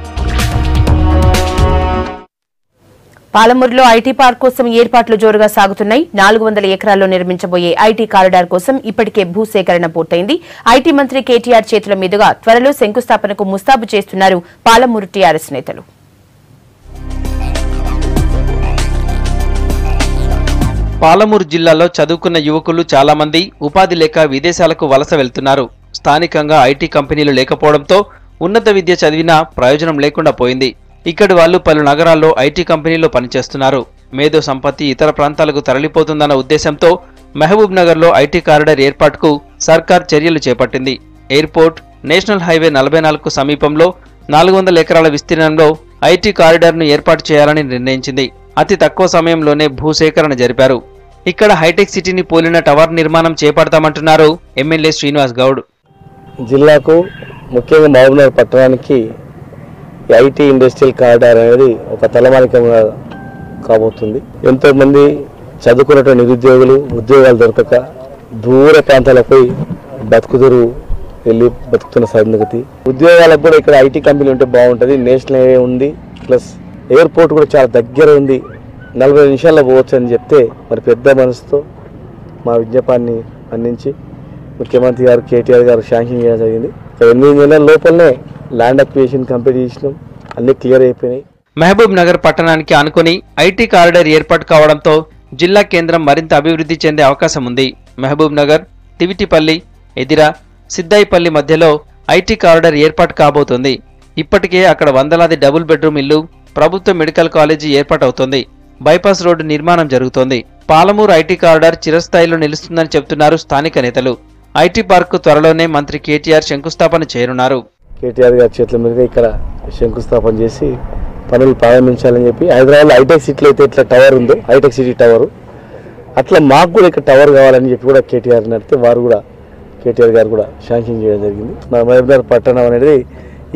పాలమూరులో ఐటీ పార్క్ కోసం ఏర్పాట్లు జోరుగా సాగుతున్నాయి. 400 ఎకరాల్లో నిర్మించబోయే ఐటీ కారిడార్ కోసం ఇప్పటికే భూసేకరణ పూర్తయింది. ఐటీ మంత్రి కేటీఆర్ చేతుల మీదుగా త్వరలో శంకుస్థాపనకు ముస్తాబు చేస్తున్నారు పాలమూరు టీఆర్ఎస్ నేతలు. పాలమూరు జిల్లాలో చదువుకున్న యువకులు చాలా మంది ఉపాధి లేక విదేశాలకు వలస వెళ్తున్నారు. స్థానికంగా ఐటీ కంపెనీలు లేకపోవడంతో ఉన్నత విద్య చదివినా ప్రయోజనం లేకుండా పోయింది. ఇక్కడి వాళ్ళు పలు నగరాల్లో ఐటీ కంపెనీల్లో పనిచేస్తున్నారు. మేధో సంపత్తి ఇతర ప్రాంతాలకు తరలిపోతుందన్న ఉద్దేశంతో మహబూబ్ నగర్లో ఐటీ కారిడార్ ఏర్పాటుకు సర్కార్ చర్యలు చేపట్టింది. ఎయిర్పోర్ట్, నేషనల్ హైవే 44కు సమీపంలో 400 ఎకరాల విస్తీర్ణంలో ఐటీ కారిడార్ను ఏర్పాటు చేయాలని నిర్ణయించింది. అతి తక్కువ సమయంలోనే భూసేకరణ జరిపారు. ఇక్కడ హైటెక్ సిటీని పోలిన టవర్ నిర్మాణం చేపడతామంటున్నారు ఎమ్మెల్యే శ్రీనివాస్ గౌడ్. జిల్లాకు ముఖ్యంగా మహబూబ్నగర్ పట్టణానికి ఐటీ ఇండస్ట్రియల్ కారిడార్ అనేది ఒక తలమానికంగా కాబోతుంది. ఎంతో మంది చదువుకున్నటువంటి నిరుద్యోగులు ఉద్యోగాలు దొరకక దూర ప్రాంతాలపై బతుకుదురు వెళ్ళి బతుకుతున్న సంగతి. ఉద్యోగాలకు కూడా ఇక్కడ ఐటీ కంపెనీ ఉంటే బాగుంటుంది. నేషనల్ హైవే ఉంది, ప్లస్ ఎయిర్పోర్ట్ కూడా చాలా దగ్గర ఉంది. 40 నిమిషాల్లో పోవచ్చు అని చెప్తే మరి పెద్ద మనసుతో మా విజ్ఞాపాన్ని అందించి ముఖ్యమంత్రి గారు కేటీఆర్ గారు శాంక్షన్ చేయడం జరిగింది. 8 నెలల లోపలనే ల్యాండ్ అక్విజిషన్ కంప్లీట్ చేసినాం, అన్ని క్లియర్ అయిపోయినాయి. మహబూబ్ నగర్ పట్టణానికి ఆనుకుని ఐటీ కారిడార్ ఏర్పాటు కావడంతో జిల్లా కేంద్రం మరింత అభివృద్ధి చెందే అవకాశం ఉంది. మహబూబ్ నగర్, టివిటిపల్లి, ఎదిరా, సిద్దాయిపల్లి మధ్యలో ఐటీ కారిడార్ ఏర్పాటు కాబోతుంది. ఇప్పటికే అక్కడ వందలాది డబుల్ బెడ్రూమ్ ఇల్లు, ప్రభుత్వ మెడికల్ కాలేజీ ఏర్పాటవుతోంది. బైపాస్ రోడ్డు నిర్మాణం జరుగుతోంది. పాలమూరు ఐటీ కారిడార్ చిరస్థాయిలో నిలుస్తుందని చెబుతున్నారు స్థానిక నేతలు. ఐటీ పార్క్ త్వరలోనే మంత్రి కేటీఆర్ శంకుస్థాపన చేయనున్నారు. కేటీఆర్ గారి చేతుల మీదుగా ఇక్కడ శంకుస్థాపన చేసి పనులు ప్రారంభించాలని చెప్పి, హైదరాబాద్లో హైటెక్ సిటీలో అయితే ఇట్లా టవర్ ఉందో హైటెక్ సిటీ టవర్, అట్లా మాకు కూడా ఇక్కడ టవర్ కావాలని చెప్పి కూడా కేటీఆర్ నడితే వారు కూడా కేటీఆర్ గారు కూడా శాంక్షన్ చేయడం జరిగింది. మా మహబూబ్నగర్ పట్టణం అనేది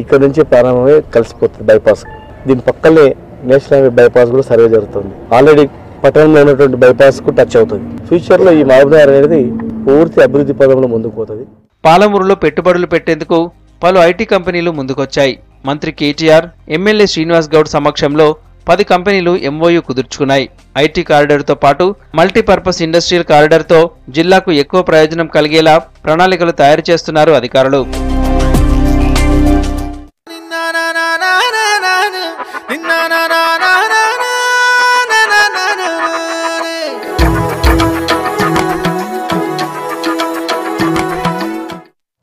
ఇక్కడ నుంచి ప్రారంభమే కలిసిపోతుంది బైపాస్. దీని పక్కనే నేషనల్ హైవే బైపాస్ కూడా సర్వే జరుగుతుంది. ఆల్రెడీ పట్టణంలో ఉన్నటువంటి బైపాస్ కు టచ్ అవుతుంది. ఫ్యూచర్ లో ఈ మహబూబ్నగర్ అనేది పూర్తి అభివృద్ధి పదంలో ముందుకు పోతుంది. పాలమూరులో పెట్టుబడులు పెట్టేందుకు పలు ఐటీ కంపెనీలు ముందుకొచ్చాయి. మంత్రి కేటీఆర్, ఎమ్మెల్యే శ్రీనివాస్ గౌడ్ సమక్షంలో 10 కంపెనీలు ఎంఓయూ కుదుర్చుకున్నాయి. ఐటీ కారిడార్తో పాటు మల్టీపర్పస్ ఇండస్ట్రియల్ కారిడార్తో జిల్లాకు ఎక్కువ ప్రయోజనం కలిగేలా ప్రణాళికలు తయారు చేస్తున్నారు అధికారులు.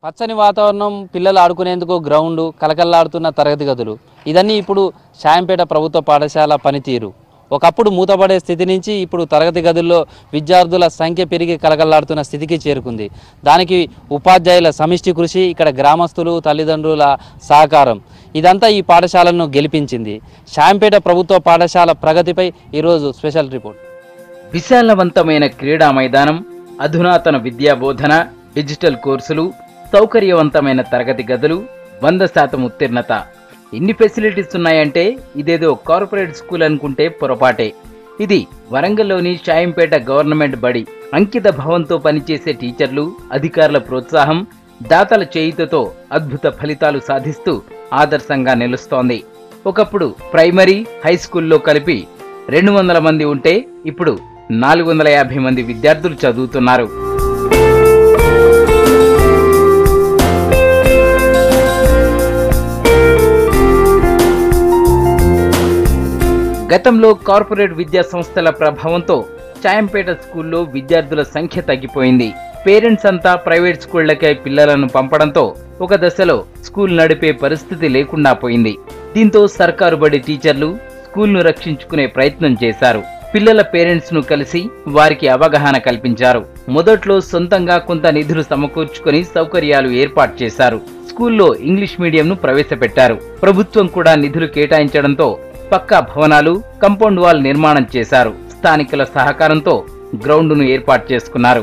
పచ్చని వాతావరణం, పిల్లలు ఆడుకునేందుకు గ్రౌండ్, కలకల్లాడుతున్న తరగతి గదులు, ఇదన్నీ ఇప్పుడు శాంపేట ప్రభుత్వ పాఠశాల పనితీరు. ఒకప్పుడు మూతపడే స్థితి నుంచి ఇప్పుడు తరగతి గదుల్లో విద్యార్థుల సంఖ్య పెరిగి కలకల్లాడుతున్న స్థితికి చేరుకుంది. దానికి ఉపాధ్యాయుల సమిష్టి కృషి, ఇక్కడ గ్రామస్తులు, తల్లిదండ్రుల సహకారం, ఇదంతా ఈ పాఠశాలను గెలిపించింది. శాంపేట ప్రభుత్వ పాఠశాల ప్రగతిపై ఈరోజు స్పెషల్ రిపోర్ట్. విశాలవంతమైన క్రీడా మైదానం, అధునాతన విద్యా బోధన, డిజిటల్ కోర్సులు, సౌకర్యవంతమైన తరగతి గదులు, 100% ఉత్తీర్ణత. ఇన్ని ఫెసిలిటీస్ ఉన్నాయంటే ఇదేదో కార్పొరేట్ స్కూల్ అనుకుంటే పొరపాటే. ఇది వరంగల్లోని షాయంపేట గవర్నమెంట్ బడి. అంకిత భావంతో పనిచేసే టీచర్లు, అధికారుల ప్రోత్సాహం, దాతల చేయుతతో అద్భుత ఫలితాలు సాధిస్తూ ఆదర్శంగా నిలుస్తోంది. ఒకప్పుడు ప్రైమరీ, హై స్కూల్లో కలిపి 200 మంది ఉంటే ఇప్పుడు 450 మంది విద్యార్థులు చదువుతున్నారు. గతంలో కార్పొరేట్ విద్యా సంస్థల ప్రభావంతో చాయంపేట స్కూల్లో విద్యార్థుల సంఖ్య తగ్గిపోయింది. పేరెంట్స్ అంతా ప్రైవేట్ స్కూళ్లకే పిల్లలను పంపడంతో ఒక దశలో స్కూల్ నడిపే పరిస్థితి లేకుండా పోయింది. దీంతో సర్కారు బడి టీచర్లు స్కూల్ను రక్షించుకునే ప్రయత్నం చేశారు. పిల్లల పేరెంట్స్ ను కలిసి వారికి అవగాహన కల్పించారు. మొదట్లో సొంతంగా కొంత నిధులు సమకూర్చుకుని సౌకర్యాలు ఏర్పాటు చేశారు. స్కూల్లో ఇంగ్లీష్ మీడియంను ప్రవేశపెట్టారు. ప్రభుత్వం కూడా నిధులు కేటాయించడంతో పక్కా భవనాలు, కంపౌండ్ వాల్ నిర్మాణం చేశారు. స్థానికుల సహకారంతో గ్రౌండ్ను ఏర్పాటు చేసుకున్నారు.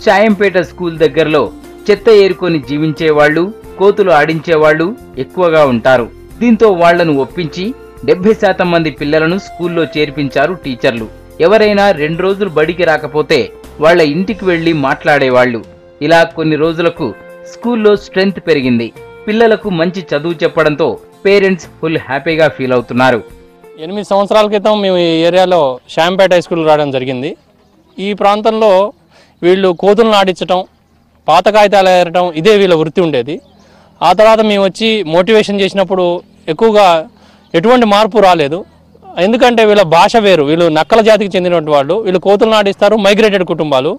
చాయంపేట స్కూల్ దగ్గరలో చెత్త ఏరుకొని జీవించేవాళ్లు, కోతులు ఆడించేవాళ్లు ఎక్కువగా ఉంటారు. దీంతో వాళ్లను ఒప్పించి 70% మంది పిల్లలను స్కూల్లో చేర్పించారు టీచర్లు. ఎవరైనా 2 రోజులు బడికి రాకపోతే వాళ్ల ఇంటికి వెళ్లి మాట్లాడేవాళ్లు. ఇలా కొన్ని రోజులకు స్కూల్లో స్ట్రెంత్ పెరిగింది. పిల్లలకు మంచి చదువు చెప్పడంతో పేరెంట్స్ ఫుల్ హ్యాపీగా ఫీల్ అవుతున్నారు. 8 సంవత్సరాల క్రితం మేము ఈ ఏరియాలో షాంపేట హై స్కూల్ రావడం జరిగింది. ఈ ప్రాంతంలో వీళ్ళు కోతులను ఆడించడం, పాత కాగితాలు ఏరటం ఇదే వీళ్ళ వృత్తి ఉండేది. ఆ తర్వాత మేము వచ్చి మోటివేషన్ చేసినప్పుడు ఎక్కువగా ఎటువంటి మార్పు రాలేదు. ఎందుకంటే వీళ్ళ భాష వేరు, వీళ్ళు నక్కల జాతికి చెందినటువంటి వాళ్ళు, వీళ్ళు కోతులను ఆడిస్తారు. మైగ్రేటెడ్ కుటుంబాలు,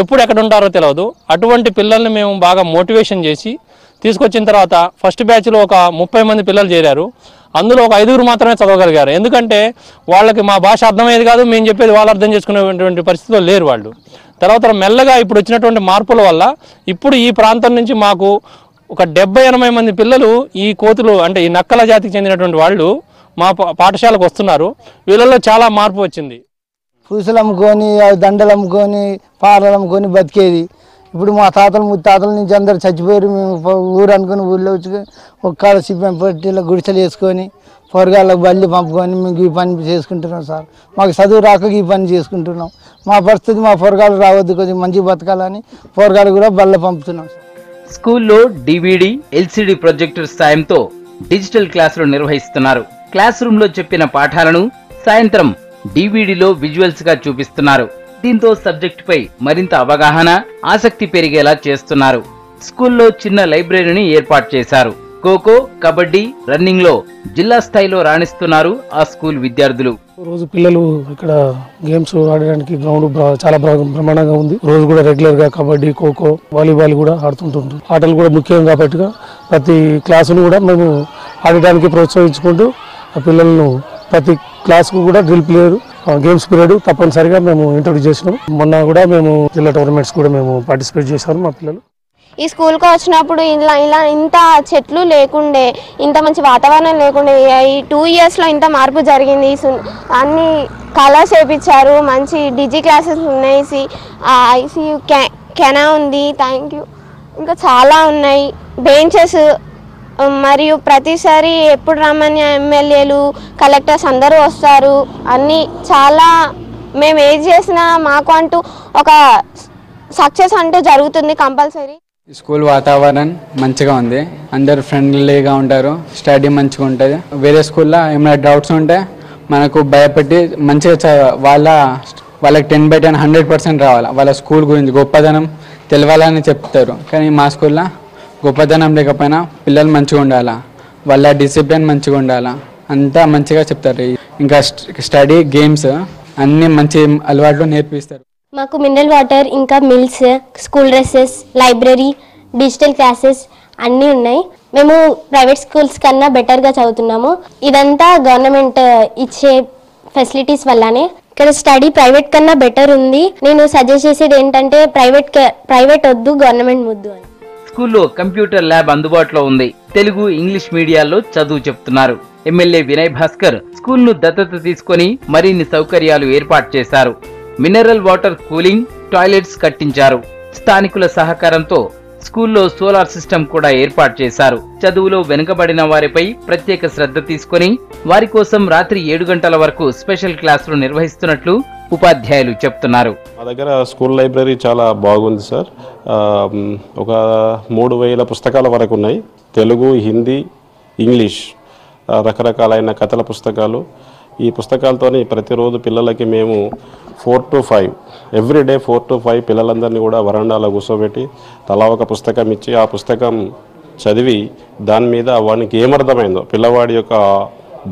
ఎప్పుడు ఎక్కడ ఉంటారో తెలియదు. అటువంటి పిల్లల్ని మేము బాగా మోటివేషన్ చేసి తీసుకొచ్చిన తర్వాత ఫస్ట్ బ్యాచ్లో ఒక 30 మంది పిల్లలు చేరారు. అందులో ఒక 5 మాత్రమే చదవగలిగారు. ఎందుకంటే వాళ్ళకి మా భాష అర్థమయ్యేది కాదు, మేము చెప్పేది వాళ్ళు అర్థం చేసుకునేటువంటి పరిస్థితిలో లేరు వాళ్ళు. తర్వాత మెల్లగా ఇప్పుడు వచ్చినటువంటి మార్పుల వల్ల ఇప్పుడు ఈ ప్రాంతం నుంచి మాకు ఒక 70-80 మంది పిల్లలు ఈ కోతులు అంటే ఈ నక్కల జాతికి చెందినటువంటి వాళ్ళు మా పాఠశాలకు వస్తున్నారు. వీళ్ళల్లో చాలా మార్పు వచ్చింది. పూసలు అమ్ముకొని, దండలు అమ్ముకొని, పారలు అమ్ముకొని బతికేది. ఇప్పుడు మా తాతలు ముత్తాతల నుంచి అందరు చచ్చిపోయారు. మేము ఊరు అనుకుని ఊళ్ళో వచ్చి ఒక్కడ సిబ్బం పట్టిలో గుడిసెలు వేసుకొని పొరగాళ్ళకు బళ్ళు పంపుకొని మేము ఈ పని చేసుకుంటున్నాం సార్. మాకు చదువు రాక ఈ పని చేసుకుంటున్నాం. మా పరిస్థితి మా పొరగాళ్ళు రావద్దు, కొద్దిగా మంచి బతకాలని పొరగాళ్ళు కూడా బళ్ళ పంపుతున్నాం సార్. స్కూల్లో DVD, LCD ప్రొజెక్టర్ సాయంతో డిజిటల్ క్లాసులు నిర్వహిస్తున్నారు. క్లాస్ రూమ్ లో చెప్పిన పాఠాలను సాయంత్రం DVDలో విజువల్స్ గా చూపిస్తున్నారు. దీంతో సబ్జెక్ట్ పై మరింత అవగాహన, ఆసక్తి పెరిగేలా చేస్తున్నారు. స్కూల్లో చిన్న లైబ్రరీని ఏర్పాటు చేశారు. ఖోఖో, కబడ్డీ, రన్నింగ్ లో జిల్లా స్థాయిలో రాణిస్తున్నారు ఆ స్కూల్ విద్యార్థులు. రోజు పిల్లలు ఇక్కడ గేమ్స్ ఆడడానికి గ్రౌండ్ చాలా బ్రహ్మాండంగా ఉంది. రోజు కూడా రెగ్యులర్ గా కబడ్డీ, ఖోఖో, వాలీబాల్ కూడా ఆడుతుంటుంటారు. ఆటలు కూడా ముఖ్యం కాబట్టి ప్రతి క్లాసును కూడా మేము ఆడటానికి ప్రోత్సహించుకుంటూ ఆ పిల్లలను ప్రతి క్లాస్కు కూడా డ్రిల్ ప్లేయర్, గేమ్స్ పీరియడ్ తప్పనిసరిగా మేము ఇంట్రొడ్యూస్ చేసినాం. మొన్న కూడా మేము జిల్లా టోర్నమెంట్స్ కూడా మేము పార్టిసిపేట్ చేశారు మా పిల్లలు. ఈ స్కూల్కి వచ్చినప్పుడు ఇలా ఇంత చెట్లు లేకుండే, ఇంత మంచి వాతావరణం లేకుండే. ఈ 2 ఇయర్స్లో ఇంత మార్పు జరిగింది. అన్ని కలర్స్ వేయించారు, మంచి డిజి క్లాసెస్ ఉన్నాయి, ICU కెనా ఉంది, థ్యాంక్ యూ, ఇంకా చాలా ఉన్నాయి. బెంచెస్ మరియు ప్రతిసారి ఎప్పుడు రమ్మని ఎమ్మెల్యేలు, కలెక్టర్స్ అందరూ వస్తారు. అన్నీ చాలా మేము ఏది చేసినా మాకు అంటూ ఒక సక్సెస్ అంటూ జరుగుతుంది కంపల్సరీ. స్కూల్ వాతావరణం మంచిగా ఉంది, అందరు ఫ్రెండ్లీగా ఉంటారు, స్టడీ మంచిగా ఉంటుంది. వేరే స్కూల్లో ఏమైనా డౌట్స్ ఉంటే మనకు భయపెట్టి మంచిగా వాళ్ళకి 10/10 100% రావాలి. వాళ్ళ స్కూల్ గురించి గొప్పదనం తెలవాలని చెప్తారు. కానీ మా స్కూల్లో గొప్పదనం లేకపోయినా పిల్లలు మంచిగా ఉండాలా, వాళ్ళ డిసిప్లిన్ మంచిగా ఉండాలా, అంతా మంచిగా చెప్తారు. ఇంకా స్టడీ, గేమ్స్ అన్నీ మంచి అలవాట్లు నేర్పిస్తారు. మాకు మినరల్ వాటర్, ఇంకా meals, school dresses, library, digital classes అన్నీ ఉన్నాయి. మేము ప్రైవేట్ స్కూల్స్ కన్నా బెటర్గా చదువుతున్నాము. ఇదంతా గవర్నమెంట్ ఇచ్చే ఫెసిలిటీస్ వల్లనే. ఇక్కడ స్టడీ ప్రైవేట్ కన్నా బెటర్ ఉంది. నేను సజెస్ట్ చేసేది ఏంటంటే ప్రైవేట్ వద్దు, గవర్నమెంట్ ముద్దు అని. స్కూల్లో కంప్యూటర్ ల్యాబ్ అందుబాటులో ఉంది. తెలుగు, ఇంగ్లీష్ మీడియాల్లో చదువు చెప్తున్నారు. ఎమ్మెల్యే వినయ్ భాస్కర్ స్కూల్ను దత్తత తీసుకొని మరిన్ని సౌకర్యాలు ఏర్పాటు చేశారు. మినరల్ వాటర్ కూలింగ్, టాయిలెట్స్ కట్టించారు. స్థానికుల సహకారంతో స్కూల్లో సోలార్ సిస్టమ్ కూడా ఏర్పాటు చేశారు. చదువులో వెనుకబడిన వారిపై ప్రత్యేక శ్రద్ధ తీసుకొని వారి కోసం రాత్రి 7 గంటల వరకు స్పెషల్ క్లాసులు నిర్వహిస్తున్నట్లు ఉపాధ్యాయులు చెప్తున్నారు. మా దగ్గర స్కూల్ లైబ్రరీ చాలా బాగుంది సార్. ఒక 3000 పుస్తకాల వరకు ఉన్నాయి. తెలుగు, హిందీ, ఇంగ్లీష్, రకరకాలైన కథల పుస్తకాలు. ఈ పుస్తకాలతోని ప్రతిరోజు పిల్లలకి మేము 4 to 5 ఎవ్రీడే 4 to 5 పిల్లలందరినీ కూడా వరండాలో కూర్చోబెట్టి తలా ఒక పుస్తకం ఇచ్చి ఆ పుస్తకం చదివి దాని మీద వానికి ఏమర్థమైందో పిల్లవాడి యొక్క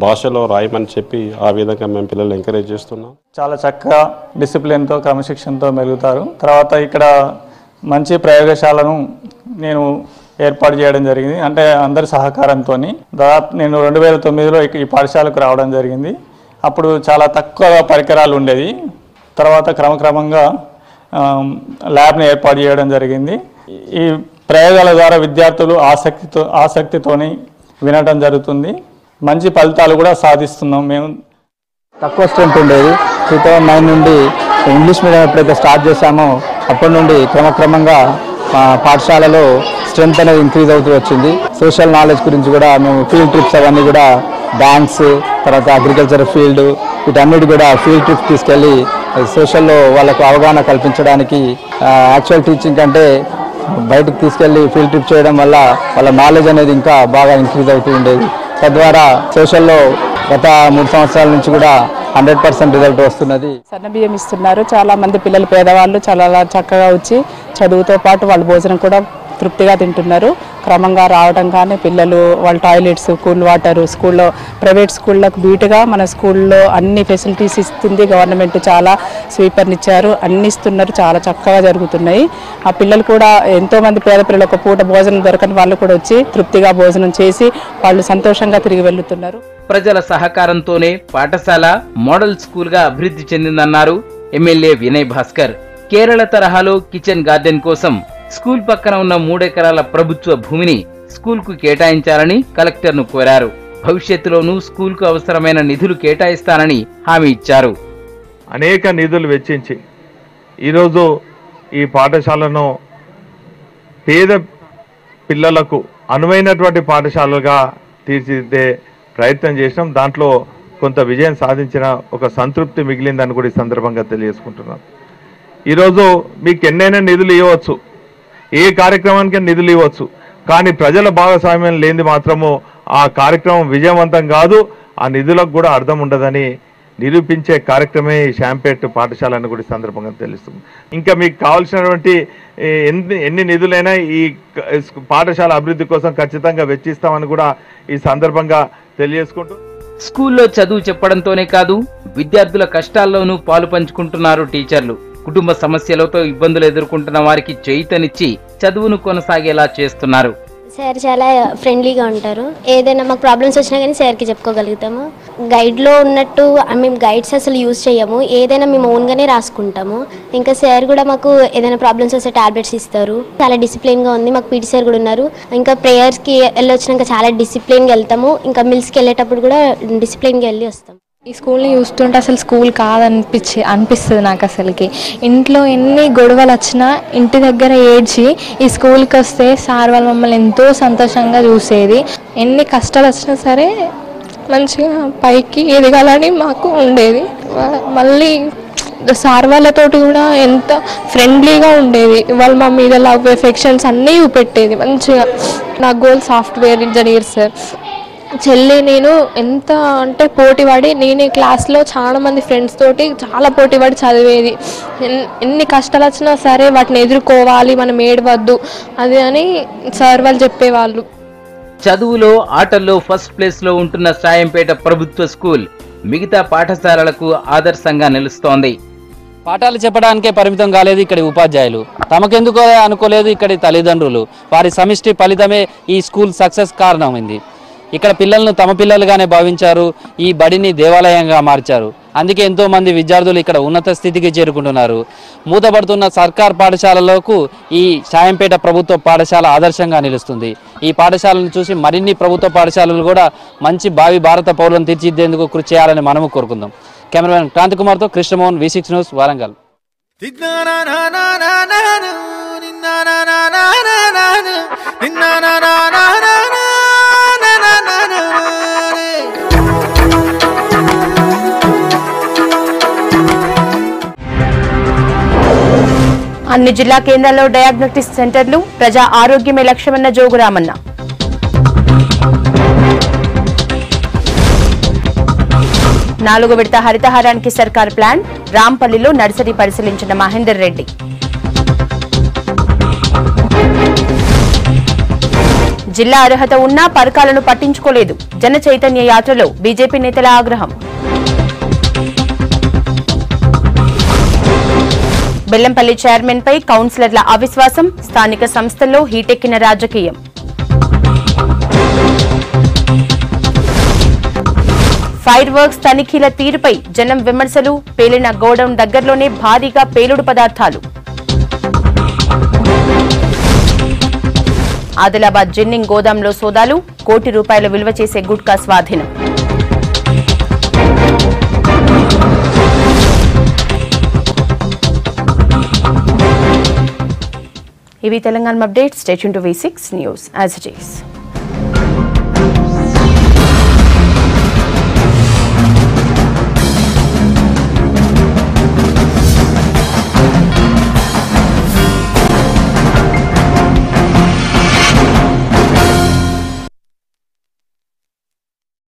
భాషలో రాయమని చెప్పి ఆ విధంగా మేము పిల్లలు ఎంకరేజ్ చేస్తున్నాం. చాలా చక్కగా డిసిప్లిన్తో క్రమశిక్షణతో మెలుగుతారు. తర్వాత ఇక్కడ మంచి ప్రయోగశాలను నేను ఏర్పాటు చేయడం జరిగింది. అంటే అందరి సహకారంతో. దాదాపు నేను 2009లో ఈ పాఠశాలకు రావడం జరిగింది. అప్పుడు చాలా తక్కువ పరికరాలు ఉండేది. తర్వాత క్రమక్రమంగా ల్యాబ్ని ఏర్పాటు చేయడం జరిగింది. ఈ ప్రయోగాల ద్వారా విద్యార్థులు ఆసక్తితోని వినడం జరుగుతుంది. మంచి ఫలితాలు కూడా సాధిస్తున్నాం. మేము తక్కువ స్ట్రెంత్ ఉండేది. 2009 నుండి ఇంగ్లీష్ మీడియం ఎప్పుడైతే స్టార్ట్ చేశామో అప్పటి నుండి క్రమక్రమంగా పాఠశాలలో స్ట్రెంత్ అనేది ఇంక్రీజ్ అవుతూ వచ్చింది. సోషల్ నాలెడ్జ్ గురించి కూడా మేము ఫీల్డ్ ట్రిప్స్ అవన్నీ కూడా బ్యాంక్స్, తర్వాత అగ్రికల్చర్ ఫీల్డ్, వీటన్నిటి కూడా ఫీల్డ్ ట్రిప్స్ తీసుకెళ్ళి సోషల్లో వాళ్ళకు అవగాహన కల్పించడానికి యాక్చువల్ టీచింగ్ కంటే బయటకు తీసుకెళ్ళి ఫీల్డ్ ట్రిప్ చేయడం వల్ల వాళ్ళ నాలెడ్జ్ అనేది ఇంకా బాగా ఇంక్రీజ్ అవుతూ ఉండేది. తద్వారా సోషల్లో గత 3 సంవత్సరాల నుంచి కూడా 100% రిజల్ట్ వస్తున్నది. సన్న బియ్యం ఇస్తున్నారు. చాలా మంది పిల్లలు పేదవాళ్ళు చాలా చక్కగా వచ్చి చదువుతో పాటు వాళ్ళ భోజనం కూడా తృప్తిగా తింటున్నారు. క్రమంగా రావడం కానీ పిల్లలు వాళ్ళ టాయిలెట్స్, కూల్ వాటర్, స్కూల్లో ప్రైవేట్ స్కూళ్ళకు బీటుగా మన స్కూల్లో అన్ని ఫెసిలిటీస్ ఇస్తుంది గవర్నమెంట్. చాలా స్వీపర్ని ఇచ్చారు, అన్ని ఇస్తున్నారు, చాలా చక్కగా జరుగుతున్నాయి. ఆ పిల్లలు కూడా ఎంతోమంది పేద పిల్లలు ఒక పూట భోజనం దొరకని వాళ్ళు కూడా వచ్చి తృప్తిగా భోజనం చేసి వాళ్ళు సంతోషంగా తిరిగి వెళ్తున్నారు. ప్రజల సహకారంతోనే పాఠశాల మోడల్ స్కూల్గా అభివృద్ధి చెందిందన్నారు ఎమ్మెల్యే వినయ్ భాస్కర్. కేరళ తరహాలో కిచెన్ గార్డెన్ కోసం స్కూల్ పక్కన ఉన్న 3 ఎకరాల ప్రభుత్వ భూమిని స్కూల్కు కేటాయించాలని కలెక్టర్ను కోరారు. భవిష్యత్తులోనూ స్కూల్కు అవసరమైన నిధులు కేటాయిస్తానని హామీ ఇచ్చారు. అనేక నిధులు వెచ్చించి ఈరోజు ఈ పాఠశాలను పేద పిల్లలకు అనువైనటువంటి పాఠశాలగా తీర్చిదిద్దే ప్రయత్నం చేసినాం. దాంట్లో కొంత విజయం సాధించిన ఒక సంతృప్తి మిగిలిందని కూడా ఈ సందర్భంగా తెలియజేసుకుంటున్నాం. ఈరోజు మీకు ఎన్నైనా నిధులు ఇవ్వచ్చు, ఏ కార్యక్రమానికి నిధులు ఇవ్వచ్చు, కానీ ప్రజల భాగస్వామ్యం లేనిది మాత్రము ఆ కార్యక్రమం విజయవంతం కాదు, ఆ నిధులకు కూడా అర్థం ఉండదని నిరూపించే కార్యక్రమే ఈ శాంపేట్ పాఠశాల అని కూడా సందర్భంగా తెలుస్తుంది. ఇంకా మీకు కావాల్సినటువంటి ఎన్ని నిధులైనా ఈ పాఠశాల అభివృద్ధి కోసం ఖచ్చితంగా వెచ్చిస్తామని కూడా ఈ సందర్భంగా తెలియజేసుకుంటూ స్కూల్లో చదువు చెప్పడంతోనే కాదు విద్యార్థుల కష్టాల్లోనూ పాలు పంచుకుంటున్నారు టీచర్లు. కుటుంబ సమస్యలతో ఇబ్బందులు ఎదుర్కొంటున్న వారికి చేయూతనిచ్చి చదువును కొనసాగేలా చేస్తున్నారు. సార్ చాలా ఫ్రెండ్లీగా ఉంటారు. ఏదైనా మాకు ప్రాబ్లమ్స్ వచ్చినా కానీ సార్కి చెప్పుకోగలుగుతాము. గైడ్లో ఉన్నట్టు మేము గైడ్స్ అసలు యూజ్ చేయము, ఏదైనా మేము ఓన్గానే రాసుకుంటాము. ఇంకా సార్ కూడా మాకు ఏదైనా ప్రాబ్లమ్స్ వస్తే టాబ్లెట్స్ ఇస్తారు. చాలా డిసిప్లిన్గా ఉంది. మాకు పీటీ సార్ కూడా ఉన్నారు. ఇంకా ప్రేయర్స్కి వెళ్ళొచ్చినాక చాలా డిసిప్లిన్గా వెళ్తాము. ఇంకా మిల్స్కి వెళ్ళేటప్పుడు కూడా డిసిప్లిన్గా వెళ్ళి వస్తాం. ఈ స్కూల్ని చూస్తుంటే అసలు స్కూల్ అనిపిస్తుంది నాకు. అసలుకి ఇంట్లో ఎన్ని గొడవలు వచ్చినా ఇంటి దగ్గర ఏడ్చి ఈ స్కూల్కి వస్తే సార్ వాళ్ళు మమ్మల్ని ఎంతో సంతోషంగా చూసేది. ఎన్ని కష్టాలు వచ్చినా సరే మంచిగా పైకి ఎదగాలని మాకు ఉండేది. మళ్ళీ సార్ వాళ్ళతోటి కూడా ఎంత ఫ్రెండ్లీగా ఉండేది. వాళ్ళు మా మీద లవ్ ఎఫెక్షన్స్ అన్నీ చూపెట్టేది మంచిగా. నా గోల్ సాఫ్ట్వేర్ ఇంజనీర్ సార్. చెల్లి నేను ఎంత అంటే పోటీపడి నేనే క్లాస్లో చాలా మంది ఫ్రెండ్స్ తోటి చాలా పోటీపడి చదివేది. ఎన్ని కష్టాలు వచ్చినా సరే వాటిని ఎదుర్కోవాలి, మనం ఏడవద్దు అది అని సార్ వాళ్ళు చెప్పేవాళ్ళు. చదువులో ఆటల్లో ఫస్ట్ ప్లేస్లో ఉంటున్న సాయంపేట ప్రభుత్వ స్కూల్ మిగతా పాఠశాలలకు ఆదర్శంగా నిలుస్తోంది. పాఠాలు చెప్పడానికే పరిమితం కాలేదు ఇక్కడి ఉపాధ్యాయులు. తమకెందుకో అనుకోలేదు ఇక్కడి తల్లిదండ్రులు. వారి సమిష్టి ఫలితమే ఈ స్కూల్ సక్సెస్ కారణమైంది. ఇక్కడ పిల్లలను తమ పిల్లలుగానే భావించారు. ఈ బడిని దేవాలయంగా మార్చారు. అందుకే ఎంతో మంది విద్యార్థులు ఇక్కడ ఉన్నత స్థితికి చేరుకుంటున్నారు. మూతపడుతున్న సర్కార్ పాఠశాలలకు ఈ షాయంపేట ప్రభుత్వ పాఠశాల ఆదర్శంగా నిలుస్తుంది. ఈ పాఠశాలను చూసి మరిన్ని ప్రభుత్వ పాఠశాలలు కూడా మంచి భావి భారత పౌరులను తీర్చిదిద్దేందుకు కృషి చేయాలని మనము కోరుకుందాం. కెమెరామెన్ క్రాంతి కుమార్తో కృష్ణమోహన్, V6 న్యూస్, వరంగల్. అన్ని జిల్లా కేంద్రాల్లో డయాగ్నోస్టిక్ సెంటర్లు, ప్రజా ఆరోగ్యమే లక్ష్యమన్న జోగురామన్న. నాలుగో విడత హరితహారానికి సర్కార్ ప్లాన్, రాంపల్లిలో నర్సరీ పరిశీలించిన మహేందర్ రెడ్డి. జిల్లా అర్హత ఉన్నా పథకాలను పట్టించుకోలేదు, జన చైతన్య యాత్రలో బీజేపీ నేతల ఆగ్రహం. బెల్లంపల్లి చైర్మన్ పై కౌన్సిలర్ల అవిశ్వాసం, స్థానిక సంస్థల్లో హీటెక్కిన రాజకీయం. ఫైర్ వర్క్స్ తనిఖీల తీరుపై జనం విమర్శలు, పేలిన గోడౌన్ దగ్గరలోనే భారీగా పేలుడు పదార్థాలు. ఆదిలాబాద్ జిన్నింగ్ గోదాంలో సోదాలు, కోటి రూపాయల విలువ చేసే గుట్కా స్వాధీనం. ఇవి Telangana updates. Stay tune to V6 news as it is.